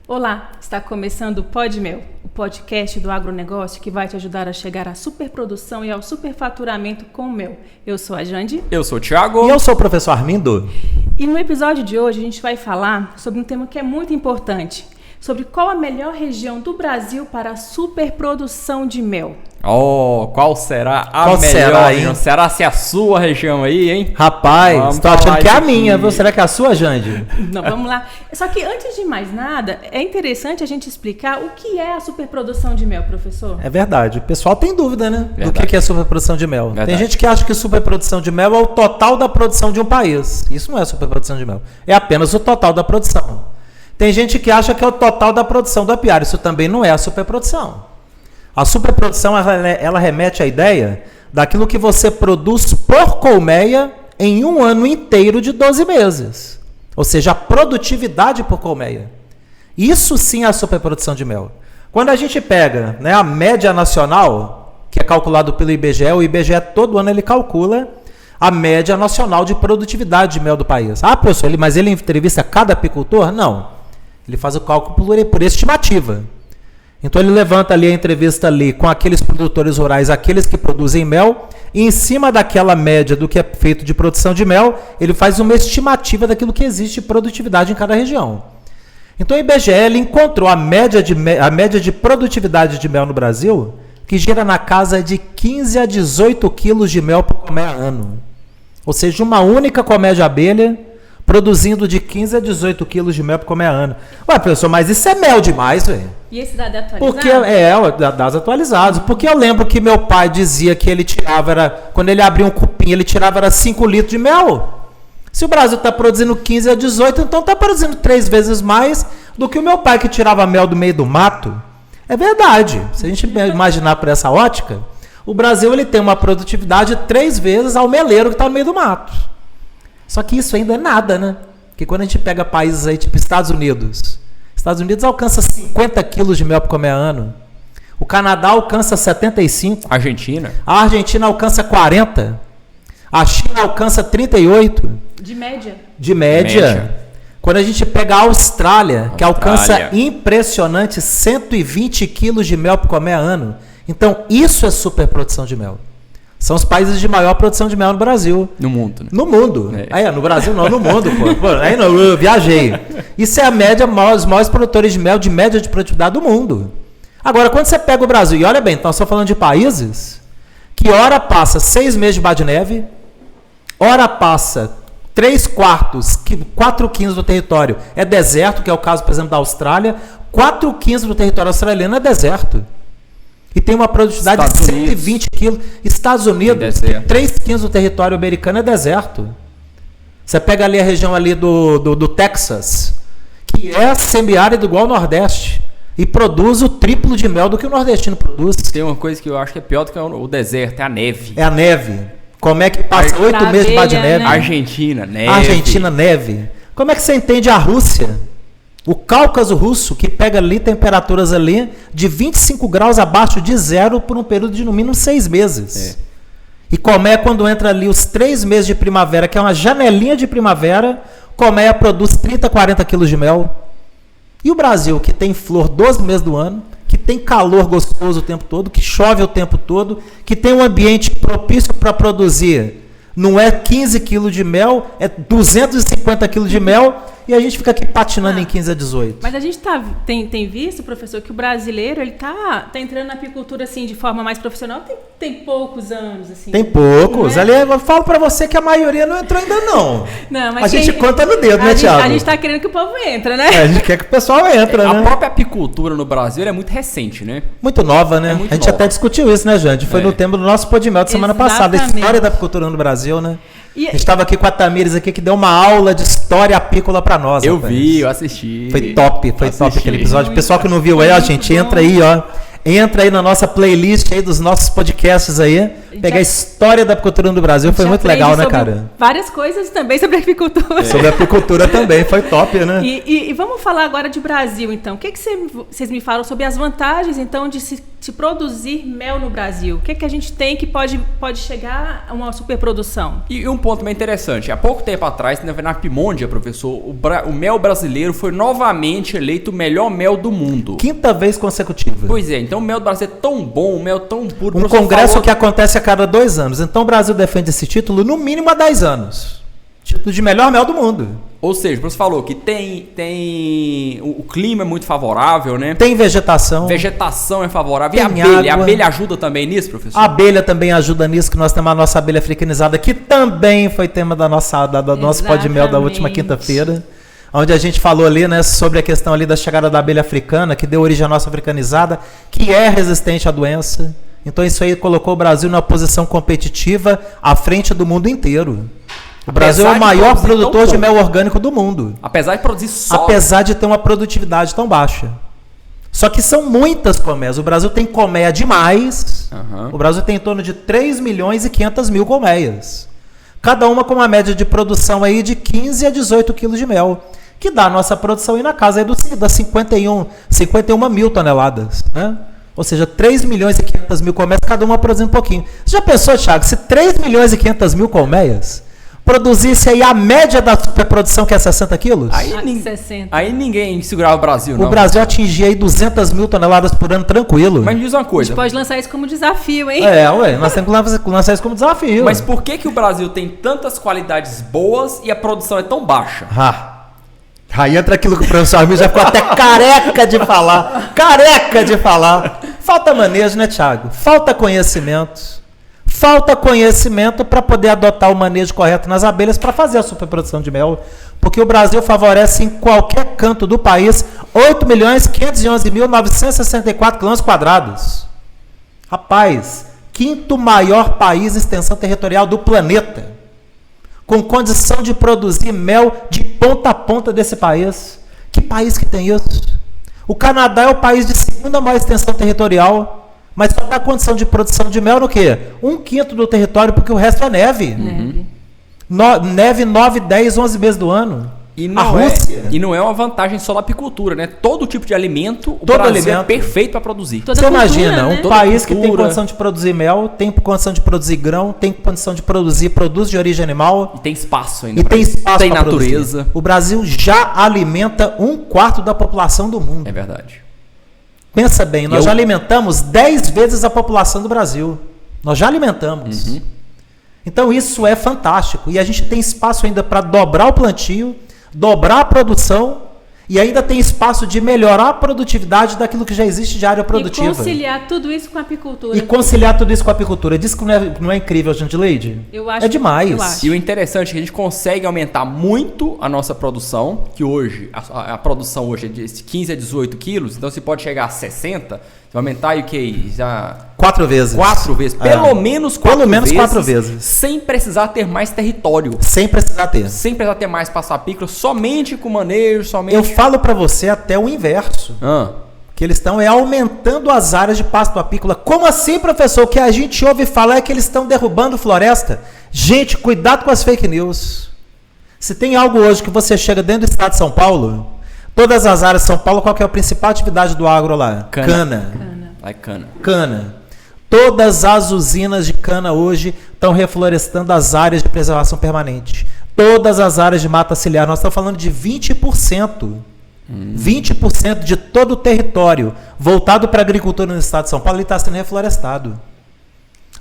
Olá, está começando o Pod Mel, o podcast do agronegócio que vai te ajudar a chegar à superprodução e ao superfaturamento com mel. Eu sou a Jandi. Eu sou o Thiago. E eu sou o professor Armindo. E no episódio de hoje a gente vai falar sobre um tema que é muito importante, sobre qual a melhor região do Brasil para a superprodução de mel. Qual será a Qual melhor será, hein? região? Será se é a sua região aí, hein? Rapaz, tô achando que é a minha. aqui. Será que é a sua, Jandi? Não, vamos lá. Só que antes de mais nada, é interessante a gente explicar o que é a superprodução de mel, professor. É verdade. O pessoal tem dúvida, né? Do Verdade. que é superprodução de mel. Verdade. Tem gente que acha que superprodução de mel é o total da produção de um país. Isso não é superprodução de mel. É apenas o total da produção. Tem gente que acha que é o total da produção do apiário. Isso também não é a superprodução. A superprodução, ela remete à ideia daquilo que você produz por colmeia em um ano inteiro de 12 meses. Ou seja, a produtividade por colmeia. Isso sim é a superprodução de mel. Quando a gente pega, né, a média nacional, que é calculado pelo IBGE, o IBGE todo ano ele calcula a média nacional de produtividade de mel do país. Ah, professor, mas ele entrevista cada apicultor? Não. Ele faz o cálculo por estimativa. Então ele levanta ali a entrevista ali com aqueles produtores rurais, aqueles que produzem mel, e em cima daquela média do que é feito de produção de mel, ele faz uma estimativa daquilo que existe de produtividade em cada região. Então o IBGE ele encontrou a média de produtividade de mel no Brasil, que gira na casa de 15 a 18 quilos de mel por colmeia ano. Ou seja, uma única colmeia de abelha produzindo de 15 a 18 quilos de mel por colmeia ano. Ué, professor, mas isso é mel demais, velho. E esse dado é atualizado? Porque dados atualizados. Porque eu lembro que meu pai dizia que ele tirava, quando ele abria um cupim, ele tirava 5 litros de mel. Se o Brasil está produzindo 15 a 18, então está produzindo 3 vezes mais do que o meu pai que tirava mel do meio do mato. É verdade. Se a gente imaginar por essa ótica, o Brasil ele tem uma produtividade 3 vezes ao meleiro que está no meio do mato. Só que isso ainda é nada, né? Porque quando a gente pega países aí, tipo Estados Unidos alcança 50 quilos de mel por colmeia ano. O Canadá alcança 75. Argentina? A Argentina alcança 40. A China alcança 38. De média? De média. Quando a gente pega a Austrália, que alcança impressionante 120 quilos de mel por colmeia ano. Então, isso é superprodução de mel. São os países de maior produção de mel no Brasil. No mundo, né? No mundo. No Brasil não, no mundo, pô. Aí não, eu viajei. Isso é a média, os maiores produtores de mel de média de produtividade do mundo. Agora, quando você pega o Brasil, e olha bem, nós estamos falando de países que ora passa 6 meses de bar de neve, ora passa 4/5 do território é deserto, que é o caso, por exemplo, da Austrália, 4/5 do território australiano é deserto. E tem uma produtividade de 120 quilos. Estados Unidos, 3/5 do território americano é deserto. Você pega ali a região ali do Texas, que é semiárido igual ao Nordeste, e produz o triplo de mel do que o nordestino produz. Tem uma coisa que eu acho que é pior do que o deserto, é a neve. É a neve. Como é que passa 8 meses de bar de neve? Né? Argentina, neve. Argentina, neve. Como é que você entende a Rússia? O Cáucaso russo, que pega ali temperaturas ali de 25 graus abaixo de zero por um período de no mínimo 6 meses. E colmeia, quando entra ali os 3 meses de primavera, que é uma janelinha de primavera, colmeia produz 30, 40 quilos de mel. E o Brasil, que tem flor 12 meses do ano, que tem calor gostoso o tempo todo, que chove o tempo todo, que tem um ambiente propício para produzir, não é 15 quilos de mel, é 250 quilos de mel, e a gente fica aqui patinando em 15 a 18. Mas a gente tem visto, professor, que o brasileiro ele tá entrando na apicultura assim, de forma mais profissional tem poucos anos. Assim, tem poucos. Ali eu falo pra você que a maioria não entrou ainda não. Não, mas a gente conta no dedo, né, Thiago? A gente tá querendo que o povo entre, né? A gente quer que o pessoal entre, né? A própria apicultura no Brasil é muito recente, né? Muito nova, né? Muito a gente nova. até discutiu isso, né, Jandi? Foi no tema do nosso Podmel de semana passada. A história da apicultura no Brasil, né? A gente estava aqui com a Tamires aqui, que deu uma aula de história apícola pra nós. Eu vi, eu assisti. Foi top aquele episódio. O pessoal que não viu aí, ó, gente, entra aí, ó. Entra aí na nossa playlist aí dos nossos podcasts aí. Pegar a história da apicultura no Brasil. Foi muito legal, né, cara? Várias coisas também sobre apicultura. Sobre apicultura também, foi top, né? E vamos falar agora de Brasil, então. O que vocês me falam sobre as vantagens, então, de se se produzir mel no Brasil? O que é que a gente tem que pode chegar a uma superprodução? E um ponto bem interessante. Há pouco tempo atrás, na Pimôndia, professor, o mel brasileiro foi novamente eleito o melhor mel do mundo. 5ª vez consecutiva. Pois é, então o mel do Brasil é tão bom, o mel tão puro. Um congresso que acontece a cada 2 anos. Então o Brasil defende esse título no mínimo há 10 anos. Título de melhor mel do mundo. Ou seja, você falou que o clima é muito favorável, né? Tem vegetação. Vegetação é favorável. Tem E a abelha? água. A abelha ajuda também nisso, professor? A abelha também ajuda nisso, que nós temos a nossa abelha africanizada, que também foi tema da nosso pó de mel da última quinta-feira, onde a gente falou ali, né, sobre a questão ali da chegada da abelha africana, que deu origem à nossa africanizada, que é resistente à doença. Então isso aí colocou o Brasil numa posição competitiva à frente do mundo inteiro. O Brasil é o maior produtor de mel orgânico do mundo. Apesar de produzir só. Apesar de ter uma produtividade tão baixa. Só que são muitas colmeias. O Brasil tem colmeia demais. O Brasil tem em torno de 3.500.000 colmeias. Cada uma com uma média de produção aí de 15 a 18 quilos de mel. Que dá a nossa produção aí na casa aí das 51 mil toneladas. Né? Ou seja, 3.500.000 colmeias, cada uma produzindo um pouquinho. Você já pensou, Thiago, se 3.500.000 colmeias produzisse aí a média da superprodução, que é 60 quilos? Aí ninguém segurava o Brasil, não. O Brasil atingia aí 200.000 toneladas por ano tranquilo. Mas me diz uma coisa. A gente pode lançar isso como desafio, hein? Nós temos que lançar isso como desafio. Mas por que o Brasil tem tantas qualidades boas e a produção é tão baixa? Aí entra aquilo que o professor Armil já ficou até careca de falar. Falta manejo, né, Thiago? Falta conhecimento. Falta conhecimento para poder adotar o manejo correto nas abelhas para fazer a superprodução de mel. Porque o Brasil favorece em qualquer canto do país 8.511.964 km². Rapaz, 5º maior país em extensão territorial do planeta. Com condição de produzir mel de ponta a ponta desse país. Que país que tem isso? O Canadá é o país de 2ª maior extensão territorial. Mas só dá condição de produção de mel no quê? 1/5 do território, porque o resto é neve. Neve 9, 10, 11 meses do ano. E não é uma vantagem só na apicultura, né? Todo tipo de alimento, o Brasil é perfeito para produzir. Você imagina, um país que tem condição de produzir mel, tem condição de produzir grão, tem condição de produz de origem animal. E tem espaço ainda. E tem espaço tem pra natureza. Produzir. O Brasil já alimenta 1/4 da população do mundo. É verdade. Pensa bem, nós já alimentamos 10 vezes a população do Brasil. Nós já alimentamos. Então isso é fantástico. E a gente tem espaço ainda para dobrar o plantio, dobrar a produção e ainda tem espaço de melhorar a produtividade daquilo que já existe de área produtiva. E conciliar tudo isso com a apicultura. Diz que não é incrível, Jandileide? Eu acho. É demais. Eu acho. E o interessante é que a gente consegue aumentar muito a nossa produção, que hoje, a produção hoje é de 15 a 18 quilos, então você pode chegar a 60, você vai aumentar aí o que? Já... 4 vezes. 4 vezes. Pelo menos 4 vezes. Sem precisar ter mais território. Sem precisar ter mais passapícola, somente com manejo, somente... Eu falo para você até o inverso. Que eles estão aumentando as áreas de pasto apícola. Como assim, professor? O que a gente ouve falar é que eles estão derrubando floresta. Gente, cuidado com as fake news. Se tem algo hoje que você chega dentro do estado de São Paulo, todas as áreas de São Paulo, qual que é a principal atividade do agro lá? Cana. Todas as usinas de cana hoje estão reflorestando as áreas de preservação permanente. Todas as áreas de mata ciliar. Nós estamos falando de 20%. 20% de todo o território voltado para a agricultura no estado de São Paulo está sendo reflorestado.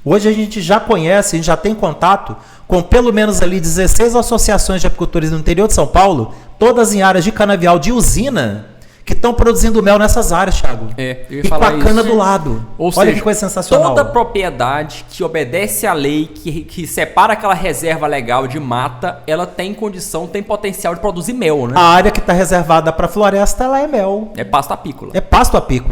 Hoje a gente já conhece, a gente já tem contato com pelo menos ali 16 associações de apicultores no interior de São Paulo, todas em áreas de canavial de usina, que estão produzindo mel nessas áreas, Thiago. Eu ia e falar com a cana do lado. Ou Olha seja, que coisa sensacional. Toda propriedade que obedece à lei, que separa aquela reserva legal de mata, ela tem condição, tem potencial de produzir mel, né? A área que está reservada para floresta, ela é mel. É pasto apícola.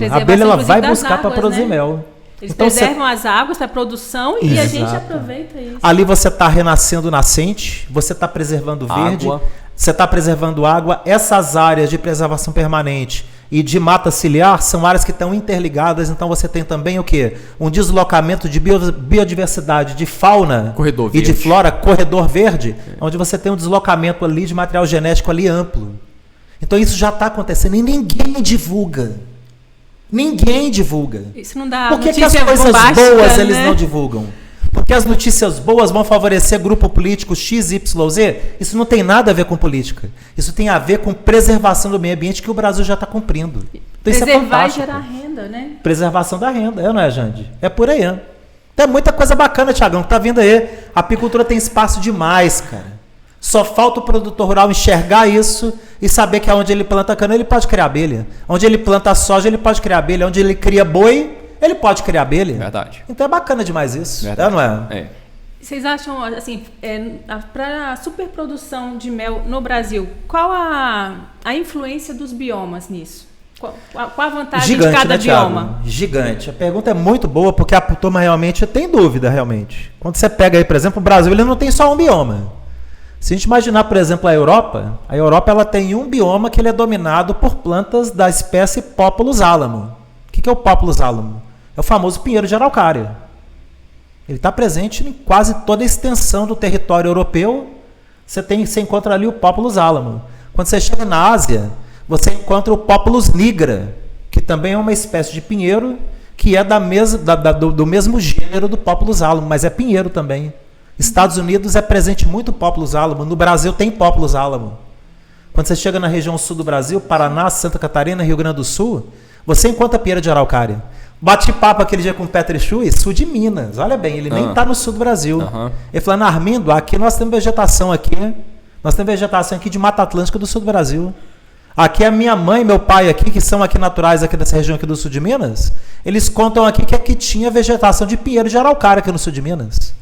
A abelha ela vai buscar para produzir mel. Eles preservam as águas para produção e a gente aproveita isso. Ali você está renascendo nascente, você está preservando verde, você está preservando água. Essas áreas de preservação permanente e de mata ciliar são áreas que estão interligadas, então você tem também o quê? Um deslocamento de biodiversidade, de fauna e de flora, corredor verde, onde você tem um deslocamento ali de material genético ali amplo. Então isso já está acontecendo e ninguém divulga. Ninguém divulga. Isso não dá. Por que as notícia coisas bombástica, boas eles né? não divulgam? Porque as notícias boas vão favorecer grupo político XYZ? Isso não tem nada a ver com política. Isso tem a ver com preservação do meio ambiente que o Brasil já está cumprindo. Então, isso é Preservar e fantástico. gerar renda, né? Preservação da renda, não é, Jande? É por aí. Tem muita coisa bacana, Tiagão, que tá vindo aí. A apicultura tem espaço demais, cara. Só falta o produtor rural enxergar isso e saber que onde ele planta cana, ele pode criar abelha. Onde ele planta soja, ele pode criar abelha. Onde ele cria boi, ele pode criar abelha. Verdade. Então é bacana demais isso. Verdade. Não é? É. Vocês acham, assim, para a superprodução de mel no Brasil, qual a influência dos biomas nisso? Qual a vantagem Gigante, de cada né, Thiago? bioma? Gigante. A pergunta é muito boa porque a turma realmente tem dúvida, realmente. Quando você pega aí, por exemplo, o Brasil, ele não tem só um bioma. Se a gente imaginar, por exemplo, a Europa ela tem um bioma que ele é dominado por plantas da espécie Populus álamo. O que é o Populus álamo? É o famoso pinheiro de araucária. Ele está presente em quase toda a extensão do território europeu. Você encontra ali o Populus álamo. Quando você chega na Ásia, você encontra o Populus nigra, que também é uma espécie de pinheiro que é do mesmo gênero do Populus álamo, mas é pinheiro também. Estados Unidos é presente muito Populus álamo. No Brasil tem Populus álamo. Quando você chega na região sul do Brasil, Paraná, Santa Catarina, Rio Grande do Sul, você encontra pinheiro de araucária. Bati papo aquele dia com o Petri Chui, sul de Minas. Olha bem, ele nem está no sul do Brasil. Ele falou, Armindo, aqui nós temos vegetação aqui. Nós temos vegetação aqui de Mata Atlântica do sul do Brasil. Aqui a minha mãe e meu pai aqui, que são aqui naturais aqui dessa região aqui do sul de Minas, eles contam aqui que aqui tinha vegetação de pinheiro de araucária aqui no sul de Minas.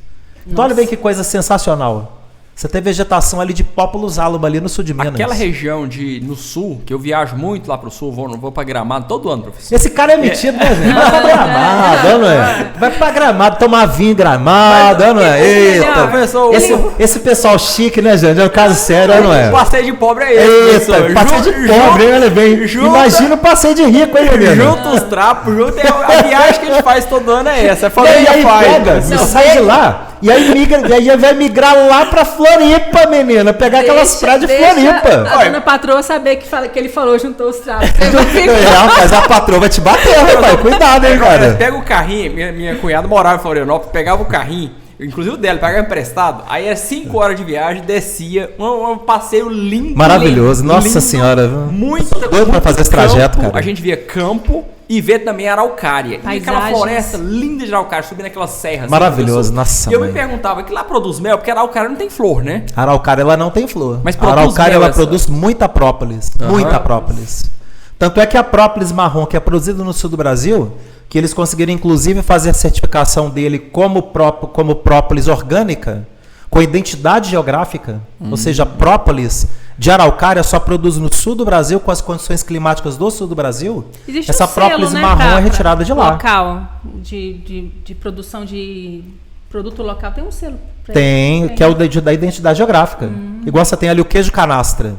Então olha bem que coisa sensacional. Você tem vegetação ali de Populus álamo ali no sul de Minas. Aquela região no sul, que eu viajo muito lá pro sul, vou pra Gramado todo ano, professor. Esse cara é metido, né, gente? Vai pra Gramado, não é? Vai pra Gramado, tomar vinho em Gramado, não é? Eita, professor, esse pessoal chique, né, gente? É um caso sério, não é? O passeio de pobre é esse, Eita, passeio de pobre, hein? Olha bem. Imagina o passeio de rico, hein, menino? Junta os trapos, a viagem que a gente faz todo ano é essa. A E família aí faz. pega, sai de lá, e aí vai migrar lá pra Floripa, menina. Pegar aquelas praias de Floripa. A dona patroa saber que ele falou, juntou os trapos. Rapaz, a patroa vai te bater, rapaz. Cuidado, hein, cara. Pega o carrinho, minha cunhada morava em Florianópolis, pegava o carrinho, inclusive o dela, pegava emprestado, aí era 5 horas de viagem, descia, um passeio lindo. Maravilhoso, lindo, nossa lindo, senhora. Muito doido pra fazer esse trajeto, campo, cara. A gente via campo e vê também araucária. E aquela Paisagens. floresta linda de araucária, subindo aquelas serras. Maravilhoso, nossa E eu mãe. me perguntava, que lá produz mel, porque a araucária não tem flor, né? A araucária, ela não tem flor. Mas a produz araucária, mel ela essa. produz muita própolis. Muita própolis. Tanto é que a própolis marrom, que é produzida no sul do Brasil, que eles conseguiram inclusive fazer a certificação dele como própolis orgânica, com identidade geográfica, ou seja, própolis de araucária só produz no sul do Brasil, com as condições climáticas do sul do Brasil. Existe Essa um selo, própolis né, marrom é retirada de lá. Local, de produção de produto local, tem um selo. pra Tem, ele. que é o da identidade geográfica. Igual você tem ali o queijo canastra.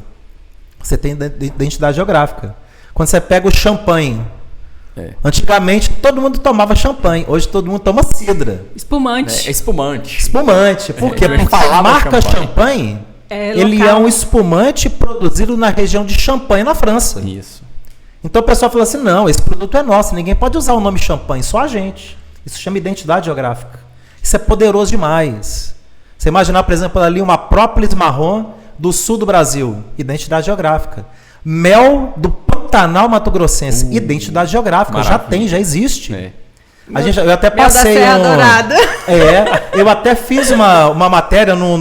Você tem identidade geográfica. Quando você pega o champanhe, antigamente todo mundo tomava champanhe, hoje todo mundo toma cidra. Espumante. É espumante. Espumante. Por quê? a gente Porque a falava marca champanhe. champanhe, É ele local. é um espumante produzido na região de Champagne, na França. Isso. Então o pessoal fala assim, não, esse produto é nosso, ninguém pode usar o nome champanhe, só a gente. Isso chama identidade geográfica. Isso é poderoso demais. Você imaginar, por exemplo, ali uma própolis marrom do sul do Brasil, identidade geográfica. Mel do Pantanal Mato Grossense, identidade geográfica, Maravilha. já existe. É. Eu até Mel da passei Serra Dourada. eu até fiz uma matéria no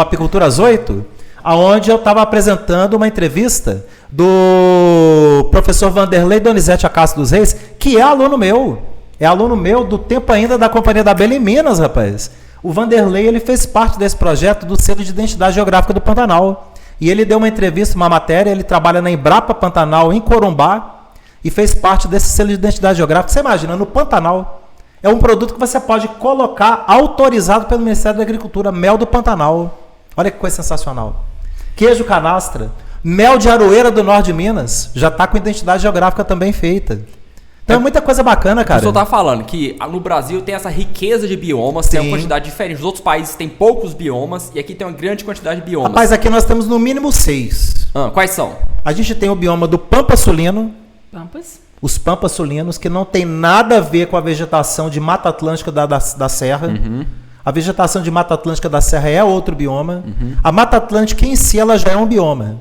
Apiculturas 8, onde eu estava apresentando uma entrevista do professor Vanderlei Donizete Acácio dos Reis, que é aluno meu. É aluno meu do tempo ainda da Companhia da Abelha em Minas, rapaz. O Vanderlei, ele fez parte desse projeto do Selo de Identidade Geográfica do Pantanal. E ele deu uma entrevista, uma matéria, ele trabalha na Embrapa Pantanal, em Corumbá, e fez parte desse selo de identidade geográfica. Você imagina, no Pantanal, é um produto que você pode colocar autorizado pelo Ministério da Agricultura, mel do Pantanal. Olha que coisa sensacional. Queijo canastra, mel de Aroeira do Norte de Minas, já está com identidade geográfica também feita. Então é muita coisa bacana, cara. O senhor tá falando que no Brasil tem essa riqueza de biomas, tem uma quantidade diferente. Os outros países têm poucos biomas e aqui tem uma grande quantidade de biomas. Rapaz, aqui nós temos no mínimo 6. Quais são? A gente tem o bioma do Pampa Sulino, Pampas. Os pampas sulinos, que não tem nada a ver com a vegetação de Mata Atlântica da Serra. A vegetação de Mata Atlântica da Serra é outro bioma. A Mata Atlântica em si ela já é um bioma.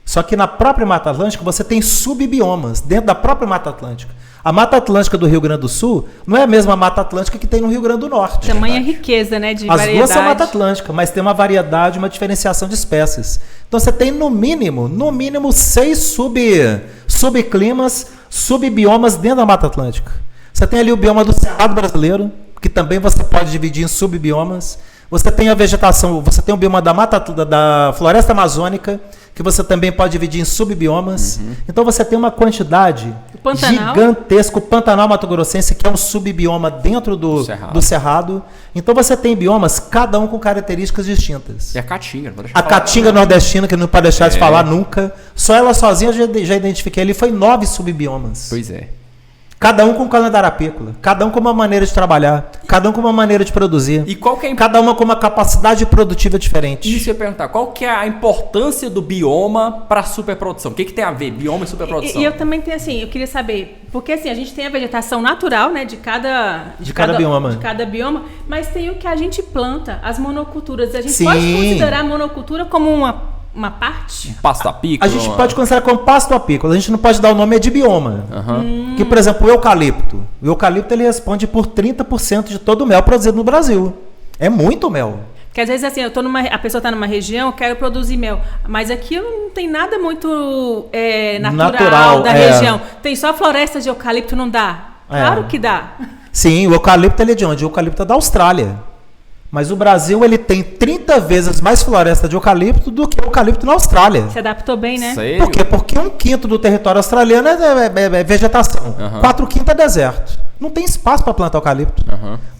Só que na própria Mata Atlântica você tem subbiomas dentro da própria Mata Atlântica. A Mata Atlântica do Rio Grande do Sul não é a mesma Mata Atlântica que tem no Rio Grande do Norte. Tamanha riqueza, né, de As variedade. duas são Mata Atlântica, mas tem uma variedade, uma diferenciação de espécies. Então você tem no mínimo 6 subclimas, subbiomas dentro da Mata Atlântica. Você tem ali o bioma do Cerrado brasileiro, que também você pode dividir em subbiomas. Você tem a vegetação, você tem o bioma da Floresta Amazônica, que você também pode dividir em subbiomas. Então você tem uma quantidade gigantesca. O Pantanal Mato Grossense, que é um subbioma dentro do Cerrado. Então você tem biomas, cada um com características distintas. E a Caatinga, não pode deixar a Caatinga nordestina, que não pode deixar de falar nunca. Só ela sozinha eu já identifiquei ali, foi 9 subbiomas. Pois é. Cada um com um calendário apícola, cada um com uma maneira de trabalhar, cada um com uma maneira de produzir. E qual que é cada uma com uma capacidade produtiva diferente. Isso eu ia perguntar, qual que é a importância do bioma para a superprodução? O que tem a ver, bioma e superprodução? E eu também tenho assim, eu queria saber, porque assim, a gente tem a vegetação natural, né, de cada bioma, mas tem o que a gente planta, as monoculturas. A gente pode considerar a monocultura como uma parte? Pasto apícola? A gente pode considerar como pasto apícola. A gente não pode dar o nome de bioma. Que, por exemplo, o eucalipto. O eucalipto ele responde por 30% de todo o mel produzido no Brasil. É muito mel. Porque às vezes assim, a pessoa está numa região, quero produzir mel, mas aquilo não tem nada muito natural da região. Tem só florestas de eucalipto, não dá? Claro que dá. Sim, o eucalipto ele é de onde? O eucalipto é da Austrália. Mas o Brasil ele tem 30 vezes mais floresta de eucalipto do que o eucalipto na Austrália. Se adaptou bem, né? Sério? Por quê? Porque 1/5 do território australiano é vegetação. 4/5 é deserto. Não tem espaço para plantar eucalipto.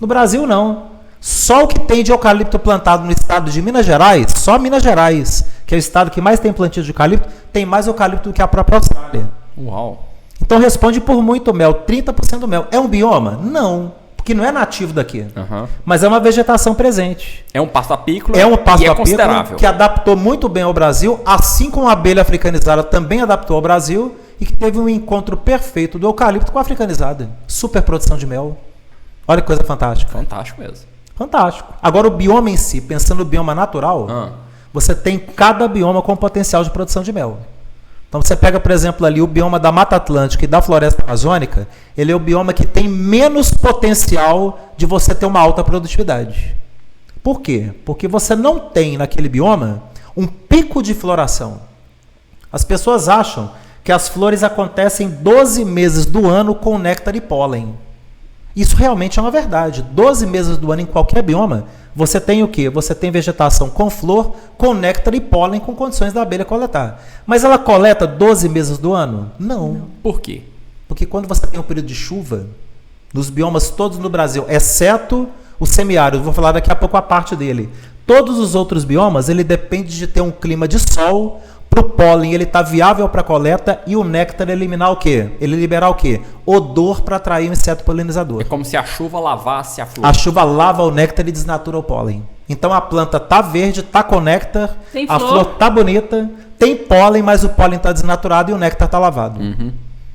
No Brasil, não. Só o que tem de eucalipto plantado no estado de Minas Gerais, só Minas Gerais, que é o estado que mais tem plantio de eucalipto, tem mais eucalipto do que a própria Austrália. Uau! Então responde por muito mel, 30% do mel. É um bioma? Não. Que não é nativo daqui, mas é uma vegetação presente. É um pasto apícola considerável, que adaptou muito bem ao Brasil, assim como a abelha africanizada também adaptou ao Brasil e que teve um encontro perfeito do eucalipto com a africanizada. Superprodução de mel. Olha que coisa fantástica. Fantástico mesmo. Fantástico. Agora o bioma em si, pensando no bioma natural, você tem cada bioma com potencial de produção de mel. Então você pega, por exemplo, ali o bioma da Mata Atlântica e da Floresta Amazônica, ele é o bioma que tem menos potencial de você ter uma alta produtividade. Por quê? Porque você não tem naquele bioma um pico de floração. As pessoas acham que as flores acontecem 12 meses do ano com néctar e pólen. Isso realmente é uma verdade. 12 meses do ano em qualquer bioma, você tem o quê? Você tem vegetação com flor, com néctar e pólen, com condições da abelha coletar. Mas ela coleta 12 meses do ano? Não. Por quê? Porque quando você tem um período de chuva, nos biomas todos no Brasil, exceto o semiárido, vou falar daqui a pouco a parte dele, todos os outros biomas, ele depende de ter um clima de sol. Para o pólen, ele está viável para coleta e o néctar eliminar o quê? Ele liberar o quê? Odor para atrair o inseto polinizador. É como se a chuva lavasse a flor. A chuva lava o néctar e desnatura o pólen. Então a planta tá verde, tá com néctar, a flor tá bonita, tem pólen, mas o pólen está desnaturado e o néctar está lavado.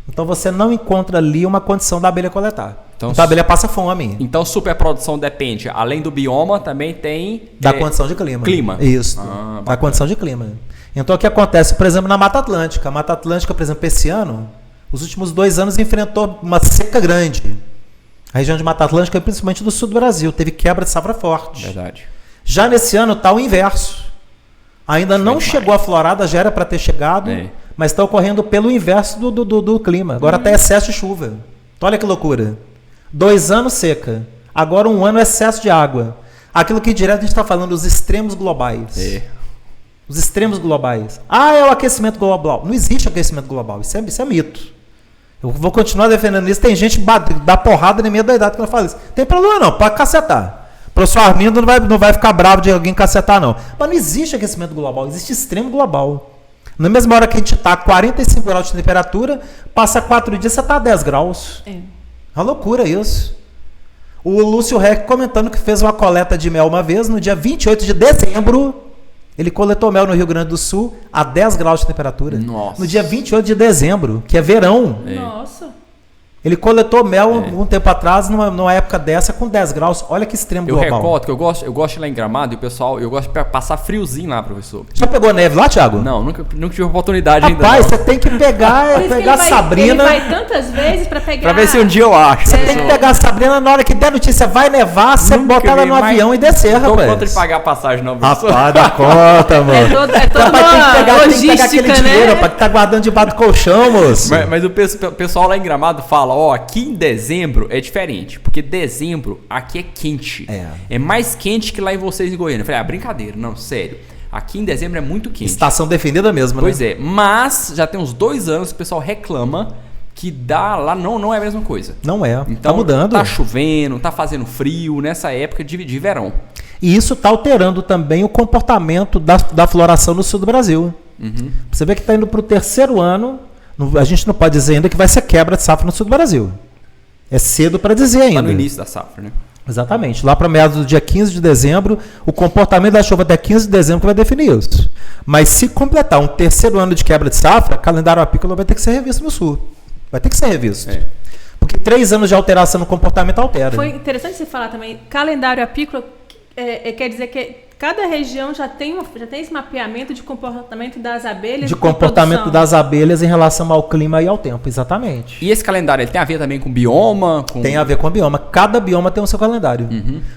Então você não encontra ali uma condição da abelha coletar. Então a abelha passa fome. Então superprodução depende, além do bioma, também tem... Da condição de clima. Isso, da condição de clima. Então o que acontece, por exemplo, na Mata Atlântica? A Mata Atlântica, por exemplo, esse ano, os últimos 2 anos enfrentou uma seca grande. A região de Mata Atlântica, principalmente do sul do Brasil, teve quebra de safra forte. Verdade. Já nesse ano está o inverso. Ainda não chegou a florada, já era para ter chegado, mas está ocorrendo pelo inverso do clima. Agora está excesso de chuva. Então olha que loucura. 2 anos seca. Agora 1 ano excesso de água. Aquilo que direto a gente está falando, os extremos globais. Os extremos globais. É o aquecimento global. Não existe aquecimento global. Isso é mito. Eu vou continuar defendendo isso. Tem gente que dá porrada na minha doidade quando eu falo isso. Tem problema não, pode cacetar. O professor Armindo não vai ficar bravo de alguém cacetar, não. Mas não existe aquecimento global, existe extremo global. Na mesma hora que a gente está a 45 graus de temperatura, passa 4 dias, você está a 10 graus. É uma loucura isso. O Lúcio Reck comentando que fez uma coleta de mel uma vez, no dia 28 de dezembro. Ele coletou mel no Rio Grande do Sul a 10 graus de temperatura. Nossa. No dia 28 de dezembro, que é verão. Nossa. Ele coletou mel um tempo atrás, numa época dessa, com 10 graus. Olha que extremo global. Eu recordo que eu gosto de ir lá em Gramado e o pessoal, eu gosto de passar friozinho lá, professor. Já pegou neve lá, Thiago? Não, nunca tive oportunidade ainda. Rapaz, você tem que pegar a Sabrina. Ele vai tantas vezes pra pegar. Pra ver se um dia eu acho. Você tem que pegar a Sabrina na hora que der notícia, vai nevar, você bota ela no avião e descer, rapaz. Não conta de pagar a passagem, não, professor. Rapaz, dá conta, mano. É toda uma logística, tem que pegar aquele dinheiro, pra que tá guardando debaixo do colchão, moço. Mas o pessoal lá em Gramado fala, aqui em dezembro é diferente, porque dezembro aqui é quente. É mais quente que lá em vocês em Goiânia. Eu falei, brincadeira, não, sério. Aqui em dezembro é muito quente. Estação definida mesmo, pois né? Pois é, mas já tem uns 2 anos que o pessoal reclama que dá lá não é a mesma coisa. Não é, então, tá mudando. Tá chovendo, tá fazendo frio nessa época de verão. E isso tá alterando também o comportamento da floração no sul do Brasil. Você vê que tá indo pro 3º ano, a gente não pode dizer ainda que vai ser quebra de safra no sul do Brasil. É cedo para dizer ainda. Tá no início da safra, né? Exatamente. Lá para meados do dia 15 de dezembro, o comportamento da chuva até 15 de dezembro que vai definir isso. Mas se completar um 3º ano de quebra de safra, calendário apícola vai ter que ser revisto no sul. Vai ter que ser revisto. Porque 3 anos de alteração no comportamento altera. Foi interessante você falar também, calendário apícola quer dizer que cada região já tem esse mapeamento de comportamento das abelhas. De comportamento das abelhas em relação ao clima e ao tempo, exatamente. E esse calendário, ele tem a ver também com bioma? Tem a ver com bioma. Cada bioma tem o seu calendário.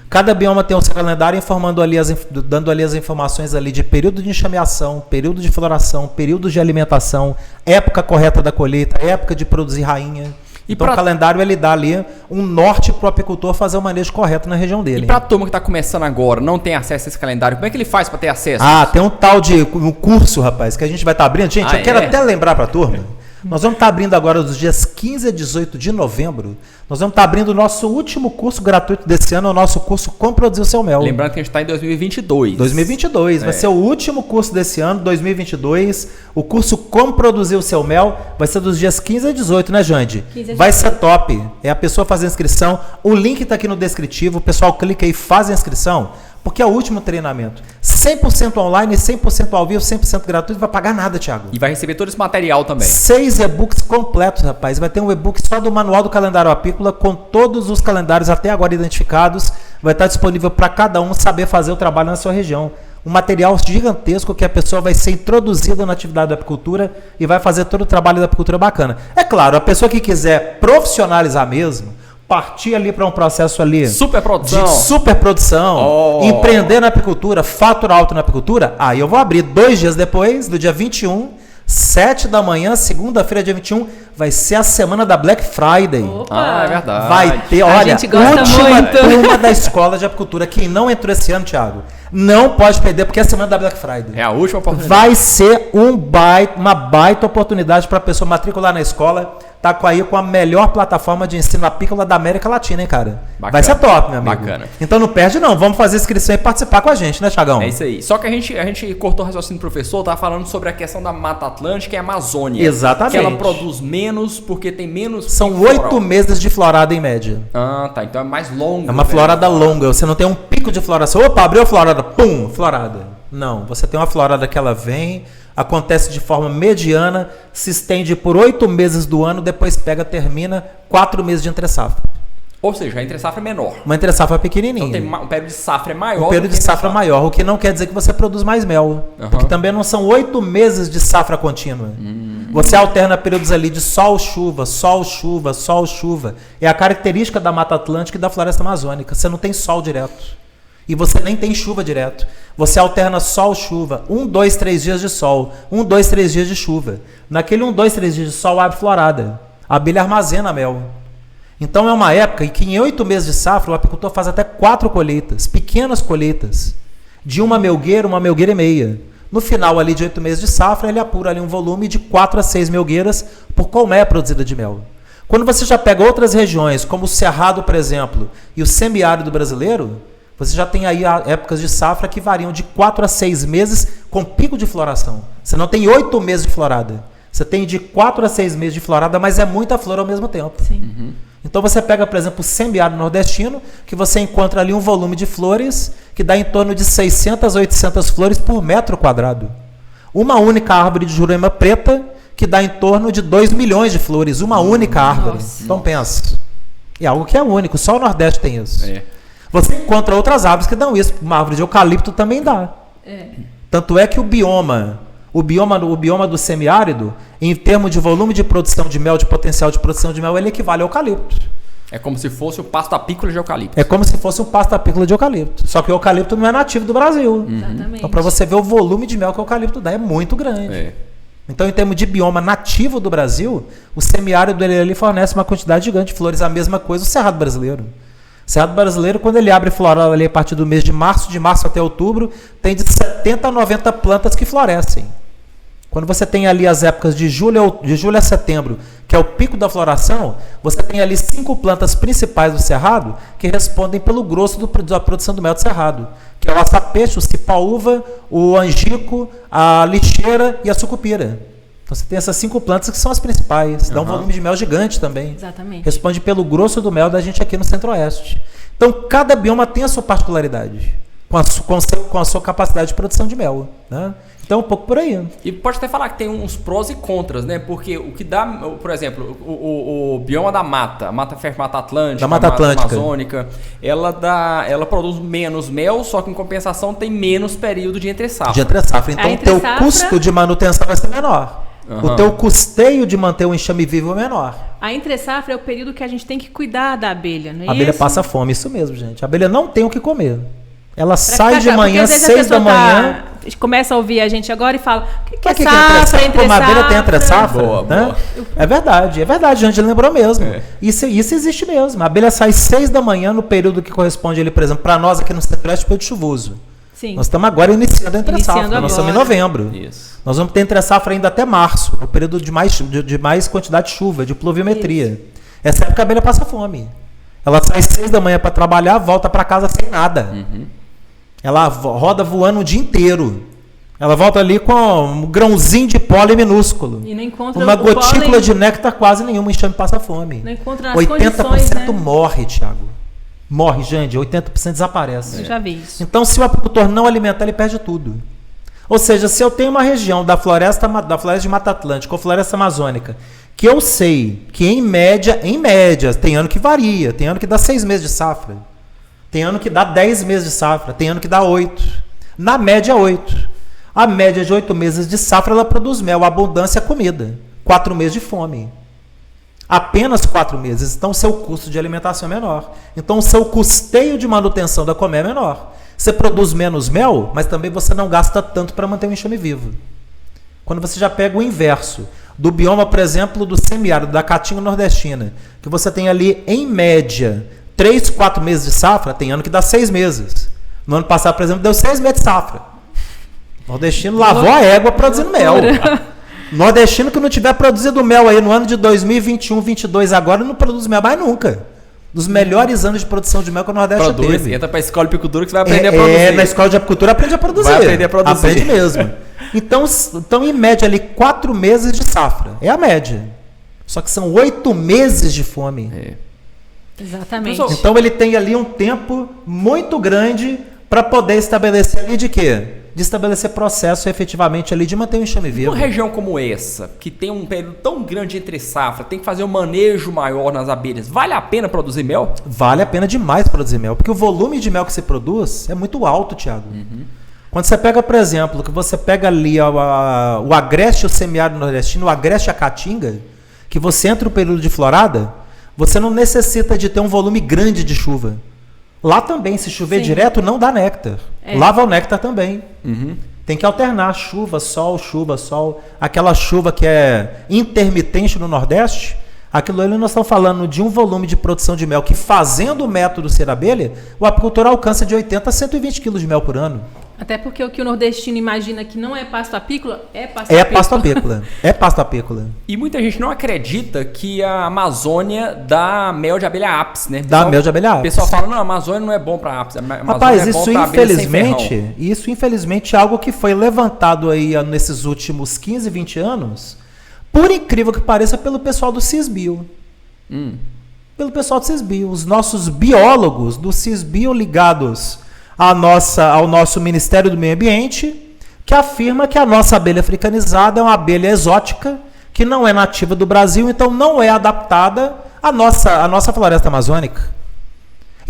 Cada bioma tem o seu calendário informando ali dando ali as informações ali de período de enxameação, período de floração, período de alimentação, época correta da colheita, época de produzir rainha. Então o calendário ele dá ali um norte para o apicultor fazer o manejo correto na região dele. E para a turma que está começando agora, não tem acesso a esse calendário, como é que ele faz para ter acesso? Tem um tal de um curso, rapaz, que a gente vai estar abrindo. Gente, eu quero até lembrar para a turma. Nós vamos estar abrindo agora dos dias 15 a 18 de novembro. Nós vamos estar abrindo o nosso último curso gratuito desse ano, o nosso curso Como Produzir o Seu Mel. Lembrando que a gente está em 2022. 2022. Vai ser o último curso desse ano, 2022. O curso Como Produzir o Seu Mel vai ser dos dias 15 a 18, né, Jande? Vai ser top. É a pessoa fazer a inscrição. O link está aqui no descritivo. O pessoal clica aí e faz a inscrição. Porque é o último treinamento. 100% online, 100% ao vivo, 100% gratuito, não vai pagar nada, Thiago. E vai receber todo esse material também. 6 e-books completos, rapaz. Vai ter um e-book só do Manual do Calendário Apícola, com todos os calendários até agora identificados. Vai estar disponível para cada um saber fazer o trabalho na sua região. Um material gigantesco que a pessoa vai ser introduzida na atividade da apicultura e vai fazer todo o trabalho da apicultura bacana. É claro, a pessoa que quiser profissionalizar mesmo, partir ali para um processo ali superprodução. De superprodução, empreender na apicultura, faturar alto na apicultura, aí eu vou abrir 2 dias depois, no dia 21, 7 da manhã, segunda-feira, dia 21, vai ser a semana da Black Friday. Opa. É verdade. Vai ter, olha, última turma da escola de apicultura. Quem não entrou esse ano, Thiago, não pode perder, porque é a semana da Black Friday. É a última oportunidade. Vai ser uma baita oportunidade para a pessoa matricular na escola. Tá com a melhor plataforma de ensino apícola da América Latina, hein, cara? Bacana. Vai ser top, meu amigo. Bacana. Então não perde não, vamos fazer inscrição e participar com a gente, né, Thiagão? É isso aí. Só que a gente cortou o raciocínio do professor, tava falando sobre a questão da Mata Atlântica e Amazônia. Exatamente. Que ela produz menos porque tem menos... São 8 meses de florada em média. Tá. Então é mais longo. É uma florada longa, você não tem um pico de floração. Opa, abriu a florada, pum, florada. Não, você tem uma florada que ela vem... Acontece de forma mediana, se estende por 8 meses do ano, depois termina 4 meses de entre-safra. Ou seja, a entre-safra é menor. Uma entre-safra pequenininha. Então tem um período de safra é maior. Um período de safra maior, o que não quer dizer que você produz mais mel. Porque também não são 8 meses de safra contínua. Você alterna períodos ali de sol, chuva, sol, chuva, sol, chuva. É a característica da Mata Atlântica e da Floresta Amazônica. Você não tem sol direto. E você nem tem chuva direto. Você alterna sol, chuva. 1, 2, 3 dias de sol. 1, 2, 3 dias de chuva. Naquele 1, 2, 3 dias de sol abre florada. A abelha armazena mel. Então é uma época em que em 8 meses de safra o apicultor faz até 4 colheitas. Pequenas colheitas. De uma melgueira e meia. No final ali de 8 meses de safra ele apura ali um volume de 4 a 6 melgueiras por colmeia produzida de mel. Quando você já pega outras regiões, como o Cerrado, por exemplo, e o semiárido brasileiro... Você já tem aí épocas de safra que variam de 4 a 6 meses com pico de floração. Você não tem 8 meses de florada. Você tem de 4 a 6 meses de florada, mas é muita flor ao mesmo tempo. Sim. Então você pega, por exemplo, o semiárido nordestino, que você encontra ali um volume de flores que dá em torno de 600 a 800 flores por metro quadrado. Uma única árvore de Jurema preta que dá em torno de 2 milhões de flores, uma única árvore. Então pensa, é algo que é único, só o Nordeste tem isso. Você encontra outras árvores que dão isso, uma árvore de eucalipto também dá. Tanto é que o bioma do semiárido, em termos de volume de produção de mel, de potencial de produção de mel, ele equivale ao eucalipto. É como se fosse o pasto apícola de eucalipto. É como se fosse um pasto apícola de eucalipto. Só que o eucalipto não é nativo do Brasil. Exatamente. Então, para você ver o volume de mel que o eucalipto dá, é muito grande. Então, em termos de bioma nativo do Brasil, o semiárido ele fornece uma quantidade gigante de flores. A mesma coisa o Cerrado Brasileiro. O Cerrado Brasileiro, quando ele abre floral ali a partir do mês de março até outubro, tem de 70 a 90 plantas que florescem. Quando você tem ali as épocas de julho a setembro, que é o pico da floração, você tem ali 5 plantas principais do cerrado que respondem pelo grosso da produção do mel do cerrado, que é o açapeixe, o cipaúva, o angico, a lixeira e a sucupira. Então você tem essas 5 plantas que são as principais, dá um volume de mel gigante também. Exatamente. Responde pelo grosso do mel da gente aqui no Centro-Oeste. Então cada bioma tem a sua particularidade, com a sua capacidade de produção de mel, né? Então, um pouco por aí. E pode até falar que tem uns prós e contras, né? Porque o que dá, por exemplo, o bioma da mata, a Mata Atlântica, da Mata Atlântica Amazônica, ela produz menos mel, só que em compensação tem menos período de entre-safra. Então, o teu custo de manutenção vai ser menor. O teu custeio de manter o enxame vivo é menor. A entre-safra é o período que a gente tem que cuidar da abelha, não é isso? A abelha passa fome, isso mesmo, gente. A abelha não tem o que comer. Ela sai de manhã, 6 da manhã... Começa a ouvir a gente agora e fala, o que é safra, entre-safra? Uma abelha tem entre-safra? Boa. É verdade, a gente lembrou mesmo. Isso existe mesmo. A abelha sai 6 da manhã no período que corresponde, ali, por exemplo, para nós aqui no Centro-Oeste, período chuvoso. Sim. Nós estamos agora iniciando a entre-safra, nós estamos em novembro. Isso. Nós vamos ter entre-safra ainda até março, o período de mais quantidade de chuva, de pluviometria. Isso. Essa época a abelha passa fome. Ela sai 6 da manhã para trabalhar, volta para casa sem nada. Ela roda voando o dia inteiro. Ela volta ali com um grãozinho de pólen minúsculo. E não encontra uma gotícula de néctar quase nenhuma, enxame passa fome. Não encontra as 80% condições, né? morre, Thiago. Morre, gente. 80% desaparece. Eu já vi isso. Então, se o apicultor não alimentar, ele perde tudo. Ou seja, se eu tenho uma região da floresta de Mata Atlântica ou floresta amazônica, que eu sei que em média, tem ano que varia, tem ano que dá 6 meses de safra. Tem ano que dá 10 meses de safra, tem ano que dá 8. Na média, 8. A média de 8 meses de safra, ela produz mel, abundância, comida. 4 meses de fome. Apenas 4 meses. Então, o seu custo de alimentação é menor. Então, o seu custeio de manutenção da colmeia é menor. Você produz menos mel, mas também você não gasta tanto para manter o enxame vivo. Quando você já pega o inverso do bioma, por exemplo, do semiárido, da caatinga nordestina, que você tem ali, em média, 3, 4 meses de safra, tem ano que dá 6 meses. No ano passado, por exemplo, deu 6 meses de safra. O nordestino lavou a égua produzindo mel. Nordestino que não tiver produzido mel aí no ano de 2021, 2022 agora, não produz mel mais nunca. Dos melhores anos de produção de mel que o Nordeste teve. Entra para a escola de apicultura que você vai aprender a produzir. Na escola de apicultura aprende a produzir. Vai aprender a produzir. Aprende mesmo. Então, em média, ali, 4 meses de safra. É a média. Só que são 8 meses de fome. Exatamente. Então ele tem ali um tempo muito grande para poder estabelecer ali de quê? De estabelecer processo efetivamente ali de manter o enxame vivo. Uma região como essa, que tem um período tão grande entre safra, tem que fazer um manejo maior nas abelhas, vale a pena produzir mel? Vale a pena demais produzir mel, porque o volume de mel que se produz é muito alto, Thiago. Quando você pega, por exemplo, que você pega ali o agreste, o semiárido nordestino, o agreste e a caatinga, que você entra no período de florada, você não necessita de ter um volume grande de chuva. Lá também, se chover direto, não dá néctar. Lá vai o néctar também. Tem que alternar chuva, sol. Aquela chuva que é intermitente no Nordeste, aquilo ali nós estamos falando de um volume de produção de mel que, fazendo o método ser abelha, o apicultor alcança de 80 a 120 quilos de mel por ano. Até porque o que o nordestino imagina que não é pasto apícola, é pasto apícola. É pasto apícola. E muita gente não acredita que a Amazônia dá mel de abelha ápice, né? Dá mel de abelha ápice. O pessoal fala, não, a Amazônia não é bom para ápice. Rapaz, isso infelizmente é algo que foi levantado aí nesses últimos 15, 20 anos, por incrível que pareça, pelo pessoal do Cisbio. Pelo pessoal do CISBio. Os nossos biólogos do CISBio ligados ao nosso Ministério do Meio Ambiente, que afirma que a nossa abelha africanizada é uma abelha exótica, que não é nativa do Brasil, então não é adaptada à nossa floresta amazônica.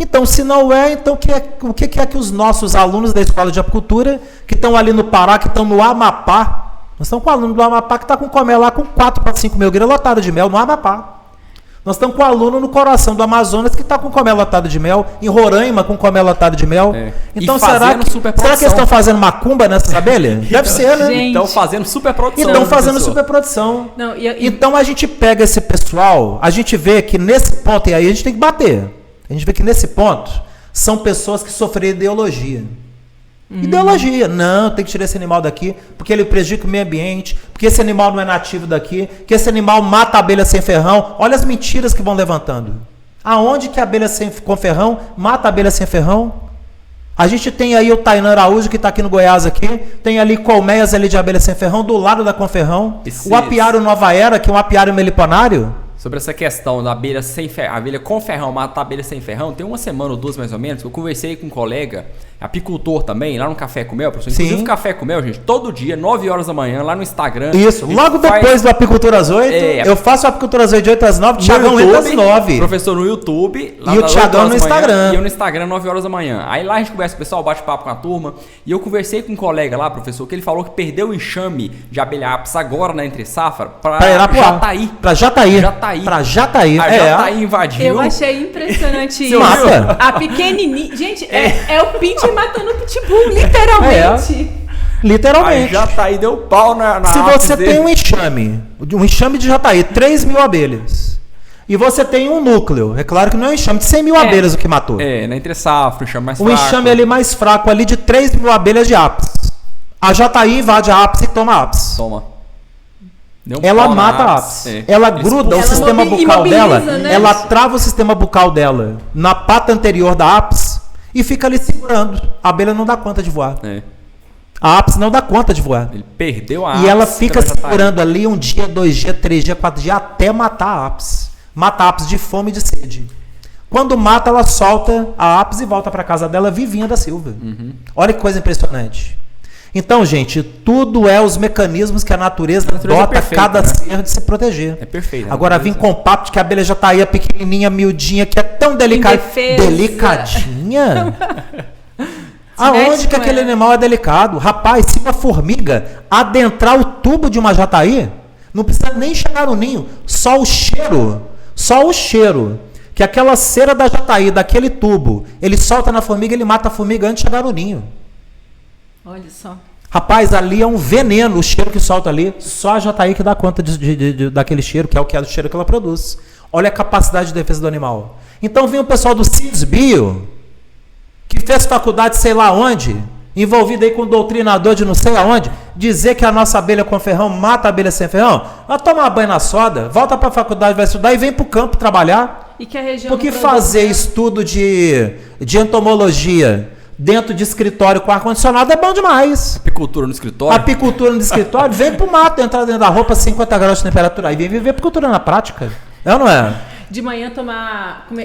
Então, se não é, então o que é que os nossos alunos da Escola de Apicultura, que estão ali no Pará, que estão no Amapá, nós estamos com o aluno do Amapá que está com o colmé lá com 4 para 5 mil grãos lotado de mel no Amapá. Nós estamos com o aluno no coração do Amazonas que está com colmé lotado de mel, em Roraima com colmé lotado de mel. Então, será que eles estão fazendo macumba nessas abelhas? Deve ser, né? Estão fazendo superprodução. Estão fazendo superprodução. Então, a gente pega esse pessoal, a gente vê que nesse ponto, e aí a gente tem que bater. A gente vê que nesse ponto são pessoas que sofreram ideologia. Ideologia. Não, tem que tirar esse animal daqui porque ele prejudica o meio ambiente, porque esse animal não é nativo daqui, que esse animal mata a abelha sem ferrão. Olha as mentiras que vão levantando. Aonde que a abelha com ferrão mata a abelha sem ferrão? A gente tem aí o Tainan Araújo, que está aqui no Goiás, aqui. Tem ali colmeias ali de abelha sem ferrão, do lado da Conferrão. O apiário Nova Era, que é um apiário meliponário. Sobre essa questão da abelha abelha com ferrão matar a abelha sem ferrão, tem uma semana ou duas mais ou menos que eu conversei com um colega, apicultor também, lá no Café com Mel, professor. Inclusive, Café com Mel, gente, todo dia, 9 horas da manhã, lá no Instagram. Isso, logo depois do Apicultura às 8, eu faço o Apicultura às 8 de 8 às 9, o Thiagão entra às 9. Professor no YouTube, lá e o Thiagão no Instagram. E eu no Instagram, 9 horas da manhã. Aí lá a gente conversa com o pessoal, bate papo com a turma, e eu conversei com um colega lá, professor, que ele falou que perdeu o enxame de abelha apis agora na entre safra para Jataí. Para Jataí. Para Jataí. A Jataí invadiu. Eu achei impressionante isso. Mata. A pequenininha. Gente, é o Pinty matando o Pitbull, literalmente. Literalmente. A Jataí deu pau na Se você tem um enxame de Jataí, 3 mil abelhas, e você tem um núcleo, é claro que não é um enxame de 100 mil abelhas o que matou. Na entre safra, o enxame mais fraco. Um enxame ali mais fraco, ali de 3 mil abelhas de apis. A Jataí invade a apis e toma apis. Ela mata a apis. Ela gruda o sistema bucal dela, né? Ela trava o sistema bucal dela na pata anterior da apis e fica ali segurando. A abelha não dá conta de voar. A apis não dá conta de voar. Ele perdeu a apis. E ela fica segurando ali 1 dia, 2 dias, 3 dias, 4 dias, até matar a apis. Mata a apis de fome e de sede. Quando mata, ela solta a apis e volta para casa dela vivinha da Silva. Olha que coisa impressionante. Então, gente, tudo é os mecanismos que a natureza dota cada ser de se proteger. É perfeito. Agora, vim com o papo de que a abelha já tá aí, a pequenininha, miudinha, que é tão delicada. Delicadinha? Aonde que aquele animal é delicado? Rapaz, se uma formiga adentrar o tubo de uma jataí, não precisa nem chegar no ninho. Só o cheiro que aquela cera da jataí, daquele tubo, ele solta na formiga, ele mata a formiga antes de chegar no ninho. Olha só. Rapaz, ali é um veneno, o cheiro que solta ali. Só a Jataí que dá conta daquele cheiro, que é o cheiro que ela produz. Olha a capacidade de defesa do animal. Então vem o pessoal do CISBio, que fez faculdade sei lá onde, envolvido aí com doutrinador de não sei aonde, dizer que a nossa abelha com ferrão mata a abelha sem ferrão. Vai tomar banho na soda, volta para a faculdade, vai estudar e vem para o campo trabalhar. E que a região porque fazer estudo de entomologia dentro de escritório com ar-condicionado é bom demais. Apicultura no escritório? Apicultura no escritório, vem pro mato, entrar dentro da roupa, 50 graus de temperatura. Aí vem viver apicultura na prática. É ou não é? De manhã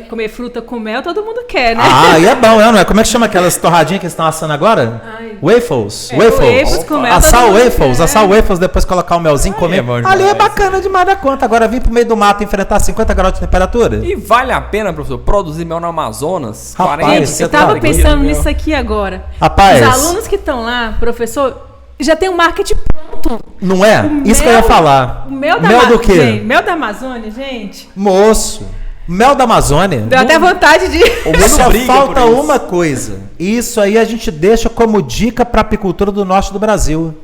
comer fruta com mel, todo mundo quer, né? E é bom, é ou não é? Como é que chama aquelas torradinhas que eles estão assando agora? Waffles. Waffles com mel. Assar waffles, depois colocar o melzinho, comer. Ali é bacana demais da conta. Agora vir pro meio do mato enfrentar 50 graus de temperatura. E vale a pena, professor, produzir mel no Amazonas? Rapaz, eu tava pensando nisso aqui agora. Rapaz. Os alunos que estão lá, professor, já tem um marketing pronto. Não é? Isso que eu ia falar. O mel do quê? Gente, mel da Amazônia, gente. Moço, mel da Amazônia. Deu até vontade de... Só falta uma coisa. Isso aí a gente deixa como dica para a apicultura do norte do Brasil.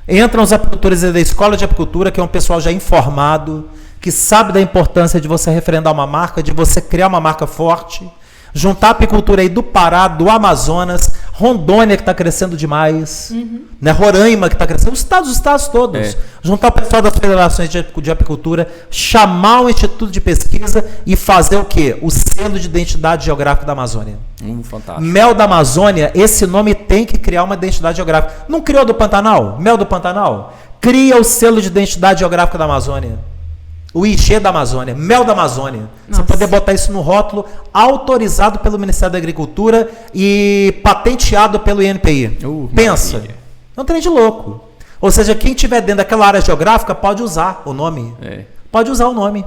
Entram os apicultores da Escola de Apicultura, que é um pessoal já informado, que sabe da importância de você referendar uma marca, de você criar uma marca forte. Juntar a apicultura aí do Pará, do Amazonas, Rondônia, que está crescendo demais, né? Roraima, que está crescendo, os estados todos. Juntar o pessoal das federações de apicultura, chamar o Instituto de Pesquisa e fazer o quê? O selo de identidade geográfica da Amazônia. Fantástico. Mel da Amazônia, esse nome tem que criar uma identidade geográfica. Não criou do Pantanal? Mel do Pantanal? Cria o selo de identidade geográfica da Amazônia. O IG da Amazônia, mel da Amazônia. Nossa. Você poder botar isso no rótulo, autorizado pelo Ministério da Agricultura e patenteado pelo INPI. Pensa. Maravilha. É um trem de louco. Ou seja, quem estiver dentro daquela área geográfica pode usar o nome. Pode usar o nome.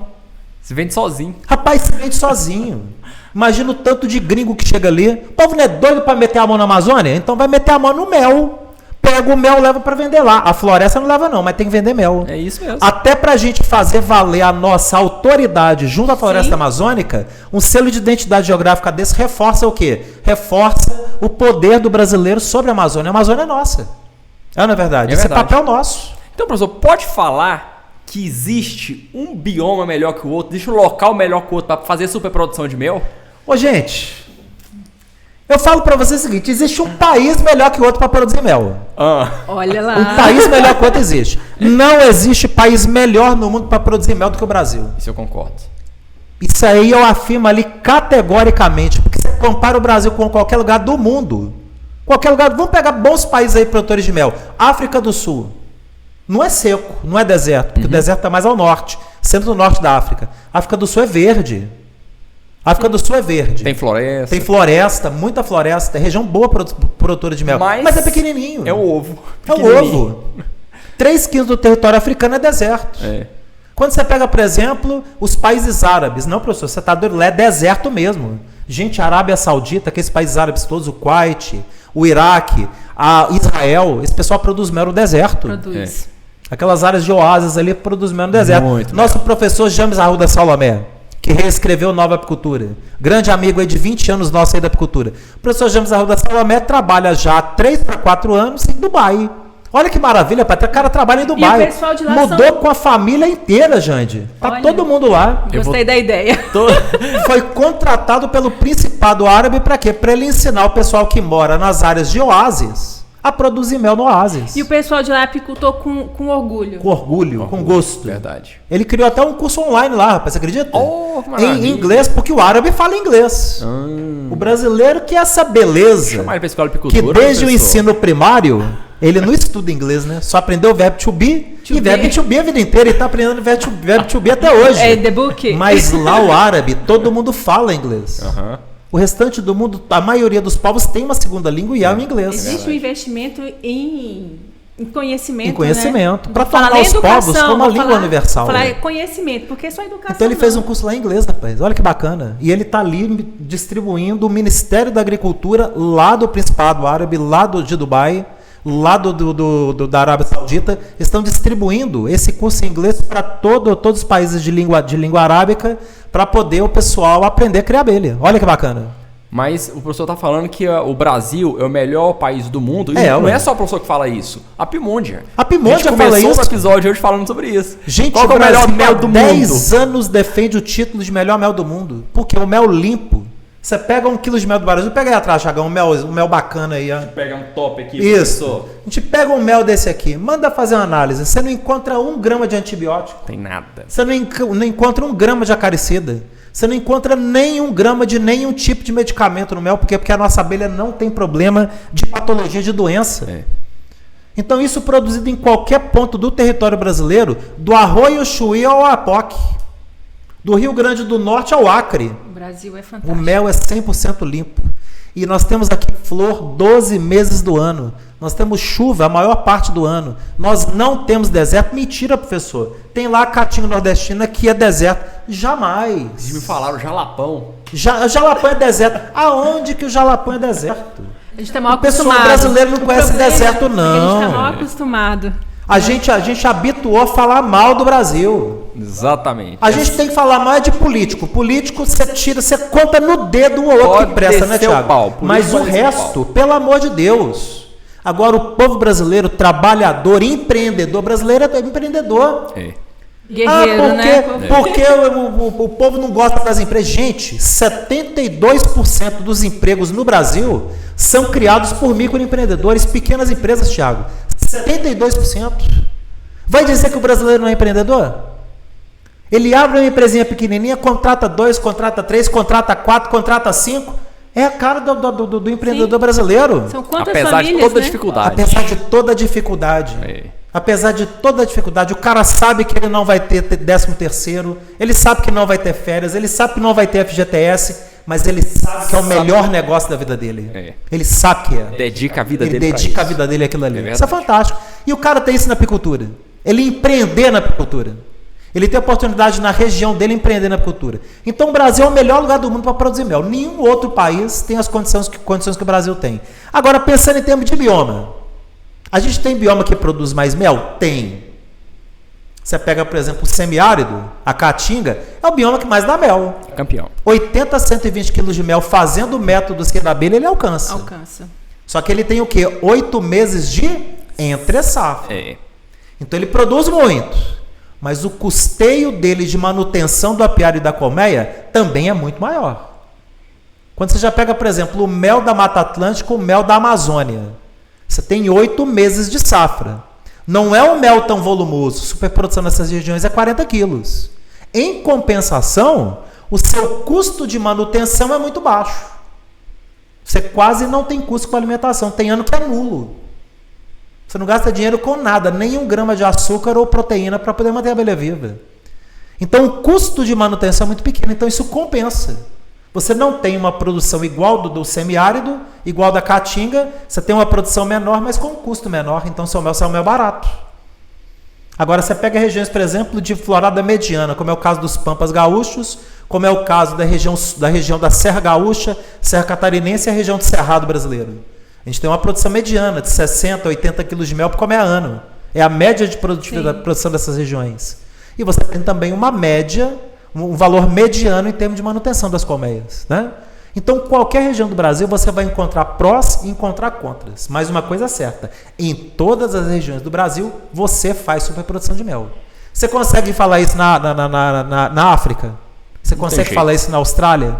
Se vende sozinho. Rapaz, se vende sozinho. Imagina o tanto de gringo que chega ali. O povo não é doido para meter a mão na Amazônia? Então vai meter a mão no mel. Pega o mel, leva para vender lá. A floresta não leva não, mas tem que vender mel. É isso mesmo. Até para a gente fazer valer a nossa autoridade junto à floresta amazônica, um selo de identidade geográfica desse reforça o quê? Reforça o poder do brasileiro sobre a Amazônia. A Amazônia é nossa. Não é verdade? Esse é papel nosso. Então, professor, pode falar que existe um bioma melhor que o outro, existe um local melhor que o outro para fazer superprodução de mel? Ô, gente... Eu falo pra você o seguinte, existe um país melhor que o outro para produzir mel. Olha lá. Um país melhor que o outro existe. Não existe país melhor no mundo para produzir mel do que o Brasil. Isso eu concordo. Isso aí eu afirmo ali categoricamente, porque você compara o Brasil com qualquer lugar do mundo. Qualquer lugar, vamos pegar bons países aí produtores de mel. África do Sul. Não é seco, não é deserto, porque o deserto está mais ao norte, centro-norte da África. A África do Sul é verde. A África do Sul é verde. Tem floresta. Tem floresta, muita floresta. É região boa produtora de mel. Mas é pequenininho. É um ovo. É um ovo. 3 quilos do território africano é deserto. Quando você pega, por exemplo, os países árabes. Não, professor, você está doido. Lá é deserto mesmo. Gente, a Arábia Saudita, aqueles países árabes todos, o Kuwait, o Iraque, Israel, esse pessoal produz mel no deserto. Produz. Aquelas áreas de oásis ali produz mel no deserto. Muito Nosso professor James Arruda Salomé, que reescreveu Nova Apicultura. Grande amigo aí de 20 anos nosso aí da apicultura. O professor James Arruda Salomé trabalha já há 3 para 4 anos em Dubai. Olha que maravilha, Patrícia. O cara trabalha em Dubai. E o pessoal de lá mudou com a família inteira, Jande. Tá todo mundo lá. Gostei da ideia. Foi contratado pelo Principado Árabe para quê? Para ele ensinar o pessoal que mora nas áreas de oásis a produzir mel no oásis. E o pessoal de lá apicultou com orgulho. Com orgulho, com gosto. Verdade. Ele criou até um curso online lá, rapaz, você acredita? Em inglês, porque o árabe fala inglês. O brasileiro que é essa beleza, que desde o ensino primário, ele não estuda inglês, né? Só aprendeu o verbo to be e verbo to be a vida inteira. Ele tá aprendendo verbo to be até hoje. É the book. Mas lá o árabe, todo mundo fala inglês. O restante do mundo, a maioria dos povos tem uma segunda língua e é o inglês. Existe um investimento em conhecimento. Em conhecimento. Né? Para tornar os povos como uma língua universal. Falar conhecimento, porque só educação. Então ele fez um curso lá em inglês, rapaz. Olha que bacana. E ele está ali distribuindo o Ministério da Agricultura lá do Principado Árabe, lá de Dubai, lá da Arábia Saudita, estão distribuindo esse curso em inglês para todos os países de língua arábica, para poder o pessoal aprender a criar abelha. Olha que bacana. Mas o professor está falando que o Brasil é o melhor país do mundo. E não é só o professor que fala isso. A Pimôndia. A Pimôndia fala isso. Começou o episódio hoje falando sobre isso. Gente, qual é o melhor mel do mundo? 10 anos defende o título de melhor mel do mundo. Porque o mel limpo. Você pega 1 quilo de mel do Brasil, pega aí atrás, Chagão, um mel bacana aí. Ó. A gente pega um top aqui. Isso. Professor. A gente pega um mel desse aqui, manda fazer uma análise. Você não encontra 1 grama de antibiótico. Tem nada. Você não encontra 1 grama de acaricida. Você não encontra nem 1 grama de nenhum tipo de medicamento no mel. Por quê? Porque a nossa abelha não tem problema de patologia de doença. Então isso produzido em qualquer ponto do território brasileiro, do Arroio Chuí ao Apoque, do Rio Grande do Norte ao Acre. O Brasil é fantástico. O mel é 100% limpo. E nós temos aqui flor 12 meses do ano. Nós temos chuva a maior parte do ano. Nós não temos deserto. Mentira, professor. Tem lá a Caatinga Nordestina que é deserto. Jamais. Eles me falaram jalapão. Jalapão é deserto. Aonde que o jalapão é deserto? A gente está mal acostumado. O pessoal brasileiro não conhece deserto, não. A gente está mal acostumado. A gente habituou a falar mal do Brasil. Exatamente. A gente tem que falar mal de político. Político, você conta no dedo o outro que presta, né, Thiago? Mas o resto, pelo amor de Deus. Agora, o povo brasileiro, trabalhador, empreendedor brasileiro é empreendedor. Guerreiro, porque o povo não gosta das empresas. Gente, 72% dos empregos no Brasil são criados por microempreendedores, pequenas empresas, Thiago. 72%. Vai dizer que o brasileiro não é empreendedor? Ele abre uma empresinha pequenininha, contrata 2, contrata 3, contrata 4, contrata 5. É a cara do empreendedor brasileiro. São quantas Apesar famílias, de toda né? dificuldade. Apesar de toda a dificuldade. Apesar de toda a dificuldade, o cara sabe que ele não vai ter 13º, ele sabe que não vai ter férias, ele sabe que não vai ter FGTS, mas ele sabe que é o melhor negócio da vida dele. Ele sabe que é. Dedica a vida dele. Ele dedica a vida dele àquilo ali. Isso é fantástico. E o cara tem isso na apicultura. Ele empreender na apicultura. Ele tem a oportunidade na região dele empreender na apicultura. Então o Brasil é o melhor lugar do mundo para produzir mel. Nenhum outro país tem as condições que o Brasil tem. Agora, pensando em termos de bioma. A gente tem bioma que produz mais mel? Tem. Você pega, por exemplo, o semiárido, a caatinga, é o bioma que mais dá mel. Campeão. 80 a 120 quilos de mel fazendo o método da abelha, ele alcança. Alcança. Só que ele tem o quê? 8 meses de entre-safra. Então ele produz muito. Mas o custeio dele de manutenção do apiário e da colmeia também é muito maior. Quando você já pega, por exemplo, o mel da Mata Atlântica, o mel da Amazônia. Você tem 8 meses de safra. Não é um mel tão volumoso. Superprodução nessas regiões é 40 quilos. Em compensação, o seu custo de manutenção é muito baixo. Você quase não tem custo com alimentação. Tem ano que é nulo. Você não gasta dinheiro com nada, nem 1 grama de açúcar ou proteína para poder manter a abelha viva. Então, o custo de manutenção é muito pequeno. Então, isso compensa. Você não tem uma produção igual do semiárido, igual da caatinga, você tem uma produção menor, mas com um custo menor, então seu mel sai um mel barato. Agora, você pega regiões, por exemplo, de florada mediana, como é o caso dos Pampas Gaúchos, como é o caso da região da Serra Gaúcha, Serra Catarinense e a região do Cerrado brasileiro. A gente tem uma produção mediana de 60, 80 quilos de mel por colmeia ano. É a média de produtividade da produção dessas regiões. E você tem também uma média, um valor mediano em termos de manutenção das colmeias, né? Então, qualquer região do Brasil você vai encontrar prós e encontrar contras. Mas uma coisa é certa, em todas as regiões do Brasil, você faz superprodução de mel. Você consegue falar isso na África? Você consegue falar isso na Austrália?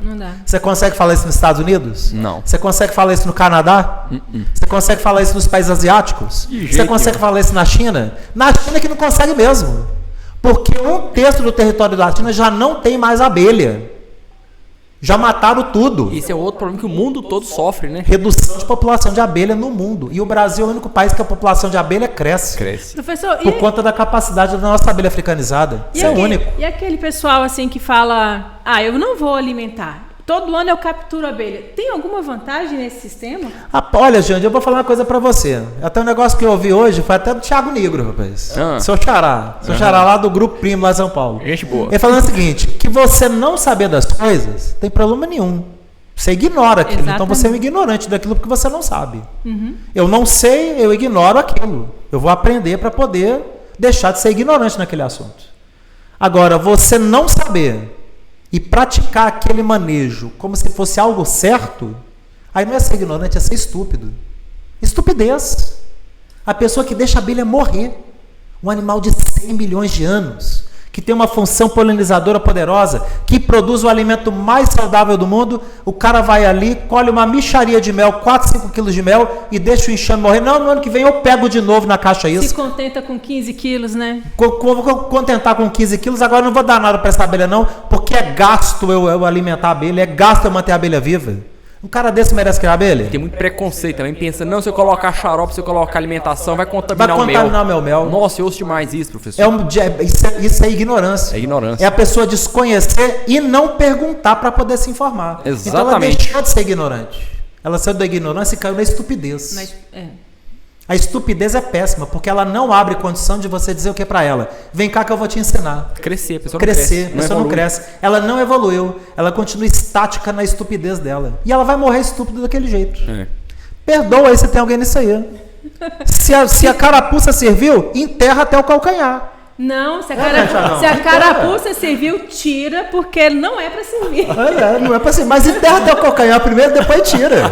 Não dá. Você consegue falar isso nos Estados Unidos? Não. Você consegue falar isso no Canadá? Você consegue falar isso nos países asiáticos? Você consegue falar isso na China? Na China que não consegue mesmo. Porque 1/3 do território da China já não tem mais abelha. Já mataram tudo. Isso é outro problema que o mundo todo sofre, né? Redução de população de abelha no mundo. E o Brasil é o único país que a população de abelha cresce. Professor, por conta da capacidade da nossa abelha africanizada. Isso é único. E aquele pessoal assim que fala, eu não vou alimentar. Todo ano eu capturo abelha. Tem alguma vantagem nesse sistema? Olha, Jânio, eu vou falar uma coisa pra você. Até um negócio que eu ouvi hoje foi até do Thiago Negro, rapaz. Seu xará. Seu xará lá do Grupo Primo, lá em São Paulo. Gente boa. Ele falando o seguinte, que você não saber das coisas, tem problema nenhum. Você ignora aquilo. Exatamente. Então você é um ignorante daquilo porque você não sabe. Eu não sei, eu ignoro aquilo. Eu vou aprender para poder deixar de ser ignorante naquele assunto. Agora, você não saber e praticar aquele manejo como se fosse algo certo, aí não é ser ignorante, é ser estúpido. Estupidez. A pessoa que deixa a abelha morrer. Um animal de 100 milhões de anos, que tem uma função polinizadora poderosa, que produz o alimento mais saudável do mundo, o cara vai ali, colhe uma mixaria de mel, 4, 5 quilos de mel, e deixa o enxame morrer. Não, no ano que vem eu pego de novo na caixa isso. Se contenta com 15 quilos, né? Vou contentar com 15 quilos, agora não vou dar nada para essa abelha não, porque é gasto eu alimentar a abelha, é gasto eu manter a abelha viva. Um cara desse merece criar abelha? Tem muito preconceito também, pensa, não, se eu colocar xarope, se eu colocar alimentação, vai contaminar o meu mel. Nossa, eu ouço demais isso, professor. Isso é ignorância. É ignorância. É a pessoa desconhecer e não perguntar para poder se informar. Exatamente. Então ela deixou de ser ignorante. Ela saiu da ignorância e caiu na estupidez. A estupidez é péssima, porque ela não abre condição de você dizer o que para ela. Vem cá que eu vou te ensinar. Crescer, a pessoa não cresce. Ela não evoluiu. Ela continua estática na estupidez dela. E ela vai morrer estúpida daquele jeito. Perdoa aí se tem alguém nisso aí. Se a carapuça serviu, enterra até o calcanhar. Não, se a carapuça serviu, tira, porque não é para servir. Não é para servir. Mas enterra até o calcanhar primeiro, depois tira.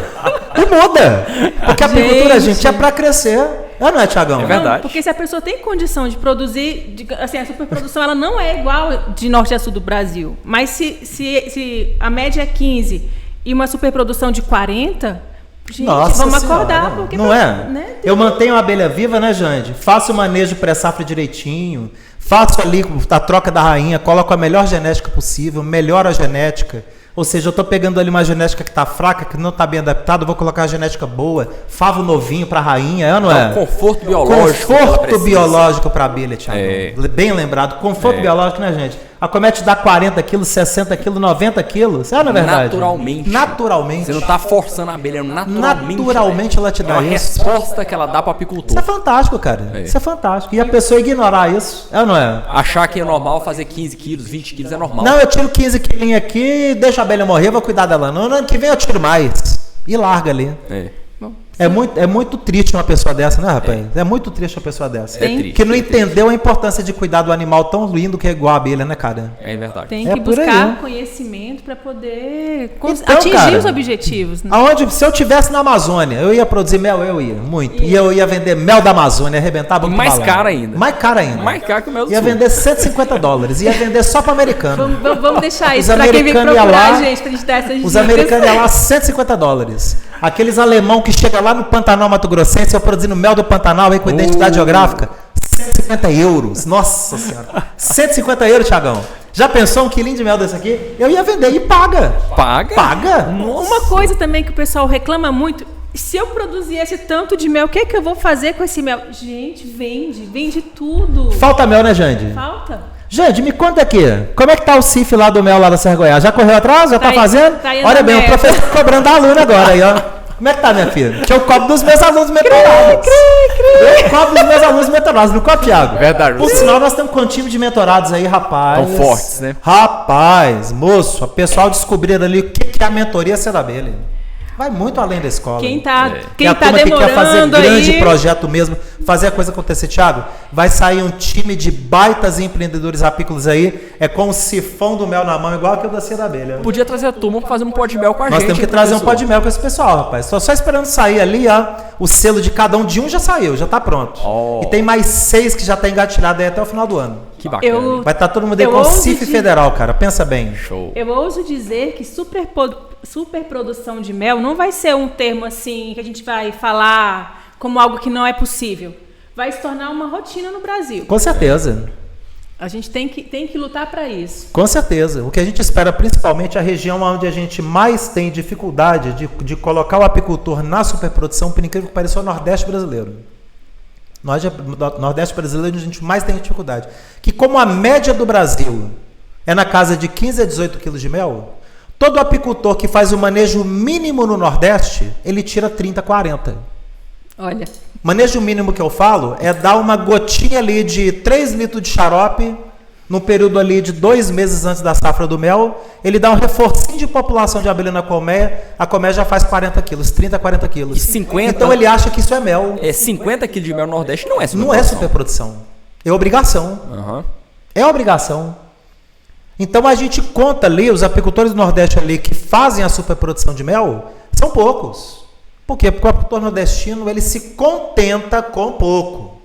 E muda. Porque a apicultura, gente, é para crescer. Não é, Thiagão? É verdade. Não, porque se a pessoa tem condição de produzir, assim, a superprodução ela não é igual de norte a sul do Brasil. Mas se a média é 15 e uma superprodução de 40... Gente, nossa vamos senhora, acordar, porque... Não é? Né? Eu mantenho a abelha viva, né, Jande? Faço o manejo pré-safra direitinho, faço ali a troca da rainha, coloco a melhor genética possível, melhoro a genética. Ou seja, eu estou pegando ali uma genética que está fraca, que não está bem adaptada, vou colocar a genética boa, favo novinho para a rainha, não é? Conforto biológico. Conforto biológico para a abelha, Thiago. Bem lembrado. Conforto biológico, né, gente? A comete dá 40 quilos, 60 quilos, 90 quilos. É, na verdade? Naturalmente. Você não está forçando a abelha, naturalmente ela te dá isso. É uma resposta que ela dá para o apicultor. Isso é fantástico, cara. Isso é fantástico. E a pessoa ignorar isso, é ou não é? Achar que é normal fazer 15 quilos, 20 quilos é normal. Não, eu tiro 15 quilinhos aqui, deixo a abelha morrer, vou cuidar dela. No ano que vem eu tiro mais. E larga ali. É muito triste uma pessoa dessa, né, rapaz? É muito triste uma pessoa dessa. Que não entendeu a importância de cuidar do animal tão lindo que é igual a abelha, né, cara? É verdade. Tem que buscar conhecimento para poder atingir os objetivos. Né? Se eu tivesse na Amazônia, eu ia produzir mel, muito. E eu ia vender mel da Amazônia, arrebentar muito. Mais caro ainda. Mais caro ainda. Mais caro que o mel do Ia vender $150. Ia vender só para americano. Vamos deixar isso para quem vem procurar a gente, pra gente dar essas dicas. Os americanos iam lá $150. Aqueles alemão que chegam lá no Pantanal Mato Grossense, eu produzindo mel do Pantanal aí com identidade geográfica, €150. Nossa senhora. €150, Thiagão. Já pensou um quilinho de mel desse aqui? Eu ia vender e paga. Paga? Nossa. Uma coisa também que o pessoal reclama muito, se eu produzir esse tanto de mel, o que eu vou fazer com esse mel? Gente, vende tudo. Falta mel, né, Jande? Falta. Gente, me conta aqui, como é que tá o CIF lá do mel lá da Serra Goiás? Já correu atrás? Já tá fazendo? Olha bem, o professor cobrando a aluna agora aí, ó. Como é que tá, minha filha? Que eu cobro dos meus alunos mentorados. Eu cobro dos meus alunos mentorados, não cobro, Thiago? Verdade. Por sinal, nós estamos com um time de mentorados aí, rapaz. Tão fortes, né? Rapaz, moço, o pessoal descobriram ali o que é a mentoria ser da abelha. Vai muito além da escola. Quem tá demorando que quer fazer grande aí... projeto mesmo, fazer a coisa acontecer, Thiago, vai sair um time de baitas empreendedores apícolas aí, é com o sifão do mel na mão, igual aquele da Cia da Abelha. Podia trazer a turma pra fazer um pó de mel com a gente. Nós temos que trazer um pó de mel com esse pessoal, rapaz. Só esperando sair ali, ó, o selo de cada um de um já saiu, já tá pronto. E tem mais 6 que já tá engatilhado aí até o final do ano. Que bacana. Vai estar todo mundo aí com o CIF federal, cara. Pensa bem. Show. Eu ouso dizer que superprodução de mel não vai ser um termo assim que a gente vai falar como algo que não é possível. Vai se tornar uma rotina no Brasil. Com certeza. A gente tem que lutar para isso. Com certeza. O que a gente espera, principalmente a região onde a gente mais tem dificuldade de colocar o apicultor na superprodução, por incrível que pareça, é o Nordeste brasileiro. Nordeste brasileiro a gente mais tem dificuldade. Que como a média do Brasil é na casa de 15 a 18 quilos de mel, todo apicultor que faz o manejo mínimo no Nordeste, ele tira 30, 40. Olha. Manejo mínimo que eu falo é dar uma gotinha ali de 3 litros de xarope num período ali de 2 meses antes da safra do mel, ele dá um reforcinho de população de abelha na colmeia, a colmeia já faz 40 quilos, 30, 40 quilos. E 50? Então ele acha que isso é mel. 50 quilos de mel no Nordeste não é superprodução. Não é superprodução. É obrigação. É obrigação. Então a gente conta ali, os apicultores do Nordeste ali que fazem a superprodução de mel, são poucos. Por quê? Porque o apicultor nordestino, ele se contenta com pouco.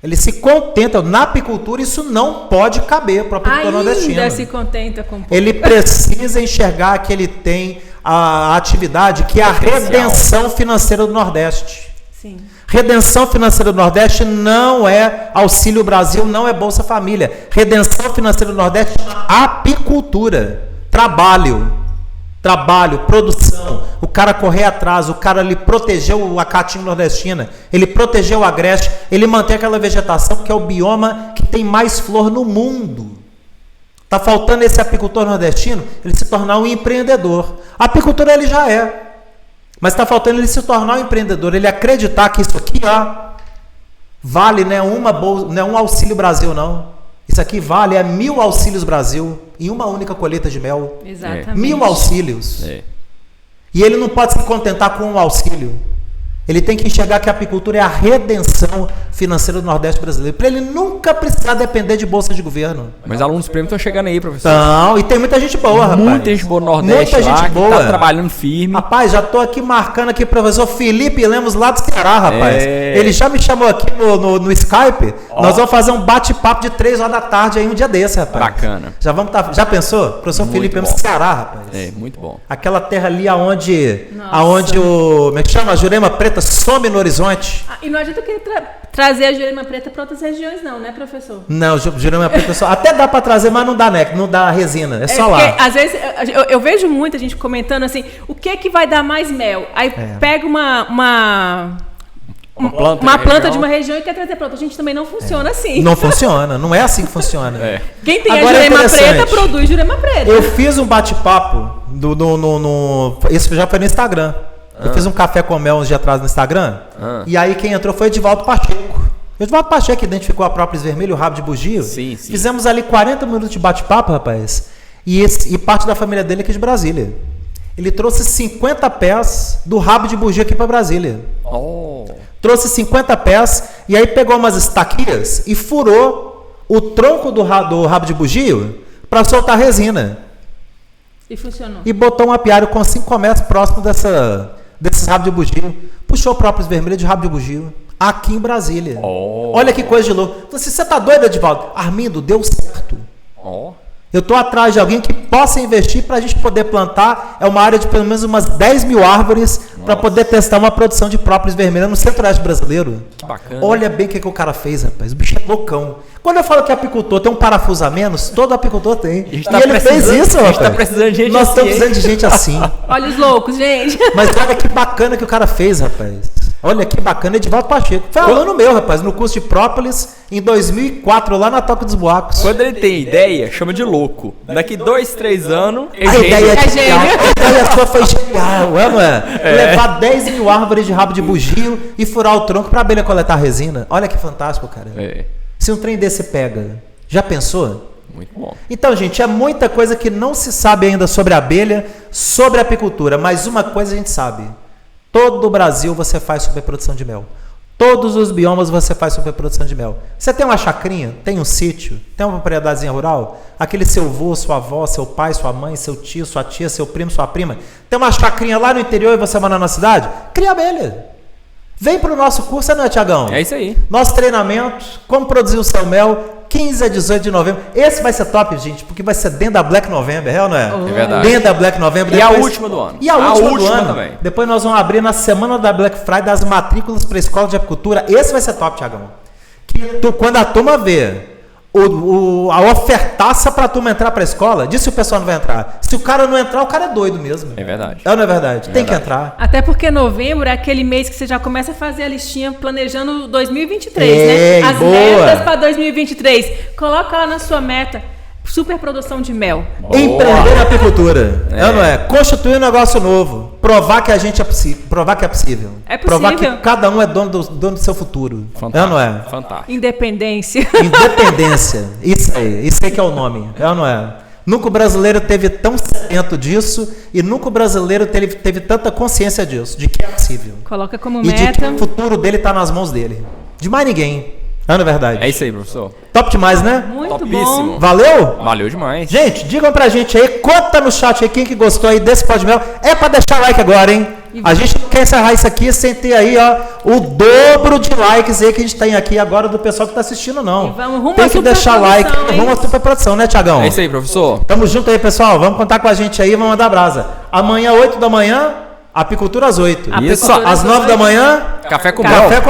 Ele se contenta, na apicultura isso não pode caber para o apicultor nordestino. Ainda se contenta com pouco. Ele precisa enxergar que ele tem a atividade que é a redenção financeira do Nordeste. Sim. Redenção financeira do Nordeste não é Auxílio Brasil, não é Bolsa Família. Redenção financeira do Nordeste é apicultura, trabalho, produção. O cara correr atrás, o cara ali protegeu a caatinga nordestina, ele protegeu o agreste, ele mantém aquela vegetação que é o bioma que tem mais flor no mundo. Está faltando esse apicultor nordestino, ele se tornar um empreendedor. A apicultura ele já é. Mas está faltando ele se tornar um empreendedor, ele acreditar que isso aqui vale, não é um Auxílio Brasil, não. Isso aqui vale 1.000 Auxílios Brasil em uma única colheita de mel. Exatamente. 1.000 auxílios. E ele não pode se contentar com um auxílio. Ele tem que enxergar que a apicultura é a redenção financeira do Nordeste brasileiro, para ele nunca precisar depender de bolsa de governo. Mas alunos prêmios estão chegando aí, professor. Não, e tem muita gente boa, rapaz. Muita gente boa no Nordeste, muita gente boa. Que tá trabalhando firme. Rapaz, já tô aqui marcando aqui o professor Felipe Lemos lá do Ceará, rapaz. Ele já me chamou aqui no Skype. Nós vamos fazer um bate-papo de 3 horas da tarde aí um dia desse, rapaz. Bacana. Já pensou? Professor muito Felipe Lemos do Ceará, rapaz. Muito bom. Aquela terra ali aonde o... Como é que chama? A Jurema Preta preta some no horizonte. E não adianta querer trazer a Jurema preta para outras regiões não, né, professor? Não, Jurema preta só... Até dá para trazer, mas não dá, né? Não dá resina, é só lá. Porque, às vezes, eu vejo muita gente comentando assim, o que vai dar mais mel? Aí pega uma planta de uma região e quer trazer para outra. A gente também não funciona assim. Não funciona, não é assim que funciona. Quem tem agora a Jurema preta, produz Jurema preta. Eu fiz um bate-papo, isso já foi no Instagram. Eu fiz um café com mel uns dias atrás no Instagram, e aí quem entrou foi Edivaldo Pacheco. Edivaldo Pacheco identificou a própolis vermelha, o rabo de bugio. Sim. Fizemos ali 40 minutos de bate-papo, rapaz. E parte da família dele aqui de Brasília. Ele trouxe 50 pés do rabo de bugio aqui para Brasília. Trouxe 50 pés e aí pegou umas estaquias e furou o tronco do rabo de bugio para soltar resina. E funcionou. E botou um apiário com 5 metros próximo desses rabos de bugio. Puxou própolis vermelha de rabo de bugio. Aqui em Brasília. Olha que coisa de louco. Você tá doido, Edivaldo? Armindo, deu certo. Eu tô atrás de alguém que possa investir para a gente poder plantar. É uma área de pelo menos umas 10 mil árvores para poder testar uma produção de própolis vermelha no centro-oeste brasileiro. Que bacana. Olha bem o que o cara fez, rapaz. O bicho é loucão. Quando eu falo que apicultor tem um parafuso a menos, todo apicultor tem. E ele fez isso, rapaz. A gente tá precisando de gente Nós estamos precisando de gente assim. Olha os loucos, gente. Mas olha que bacana que o cara fez, rapaz. Olha que bacana, Edivaldo Pacheco. Foi aluno meu, rapaz, no curso de própolis em 2004, lá na Toca dos Buacos. Quando ele tem ideia, chama de louco. Daqui 2, 3 anos, a ideia é genial. A ideia sua foi genial, não é? Levar 10 mil árvores de rabo de bugio e furar o tronco pra abelha coletar resina. Olha que fantástico, cara. Se um trem desse pega, já pensou? Muito bom. Então, gente, é muita coisa que não se sabe ainda sobre a abelha, sobre a apicultura, mas uma coisa a gente sabe. Todo o Brasil você faz superprodução de mel. Todos os biomas você faz superprodução de mel. Você tem uma chacrinha, tem um sítio, tem uma propriedadezinha rural, aquele seu avô, sua avó, seu pai, sua mãe, seu tio, sua tia, seu primo, sua prima, tem uma chacrinha lá no interior e você mora na cidade, cria abelha. Vem para o nosso curso, não é, Tiagão? É isso aí. Nosso treinamento, como produzir o seu mel, 15 a 18 de novembro. Esse vai ser top, gente, porque vai ser dentro da Black November, é ou não é? É verdade. Dentro da Black November. E a última do ano. E a última do ano. Também. Depois nós vamos abrir na semana da Black Friday as matrículas para a escola de apicultura. Esse vai ser top, Tiagão. Quando a turma vê a ofertaça para a turma entrar para a escola, diz se o pessoal não vai entrar. Se o cara não entrar, o cara é doido mesmo. É verdade. É ou não é verdade? Tem que entrar. Até porque novembro é aquele mês que você já começa a fazer a listinha planejando 2023, né? As metas para 2023. Coloca lá na sua meta. Superprodução de mel. Empreender na apicultura. É ou não é? Constituir um negócio novo. Provar que a gente é possível. Provar que é possível. É possível. Provar que cada um é dono do seu futuro. Fantástico. É ou não é? Fantástico. Independência. Independência. Isso aí que é o nome. É ou não é? Nunca o brasileiro teve tão sedento disso e nunca o brasileiro teve tanta consciência disso, de que é possível. Coloca como meta. E de que o futuro dele está nas mãos dele. De mais ninguém. Não é verdade? É isso aí, professor. Top demais, né? Muito Topíssimo. bom. Valeu? Valeu demais. Gente, digam pra gente aí, conta no chat aí quem que gostou aí desse Pó de Mel. É pra deixar like agora, hein? A gente não quer encerrar isso aqui sem ter aí, ó, o dobro de likes aí que a gente tem aqui agora do pessoal que tá assistindo, não. E vamos rumo tem que deixar like, rumo à superprodução, né, Tiagão? É isso aí, professor. Tamo junto aí, pessoal. Vamos contar com a gente aí, vamos mandar brasa. Amanhã, 8 da manhã, apicultura às 8. Isso. Às 9 da manhã, Café com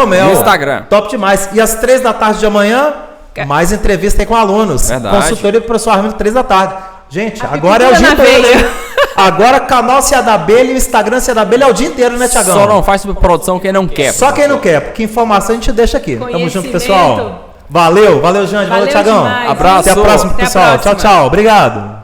mel. No Instagram. Top demais. E às 3 da tarde de amanhã, mais entrevista aí com alunos. Verdade. Consultoria do professor Armindo, 3 da tarde. Gente, agora é o dia inteiro. Agora canal Cia da Abelha e o Instagram Cia da Abelha é o dia inteiro, né, Tiagão? Só não faz superprodução quem não quer. Só quem não quer, porque informação a gente deixa aqui. Tamo junto, pessoal. Valeu, Jande. Valeu, Tiagão. Abraço. Até a próxima, pessoal. Tchau, tchau. Obrigado.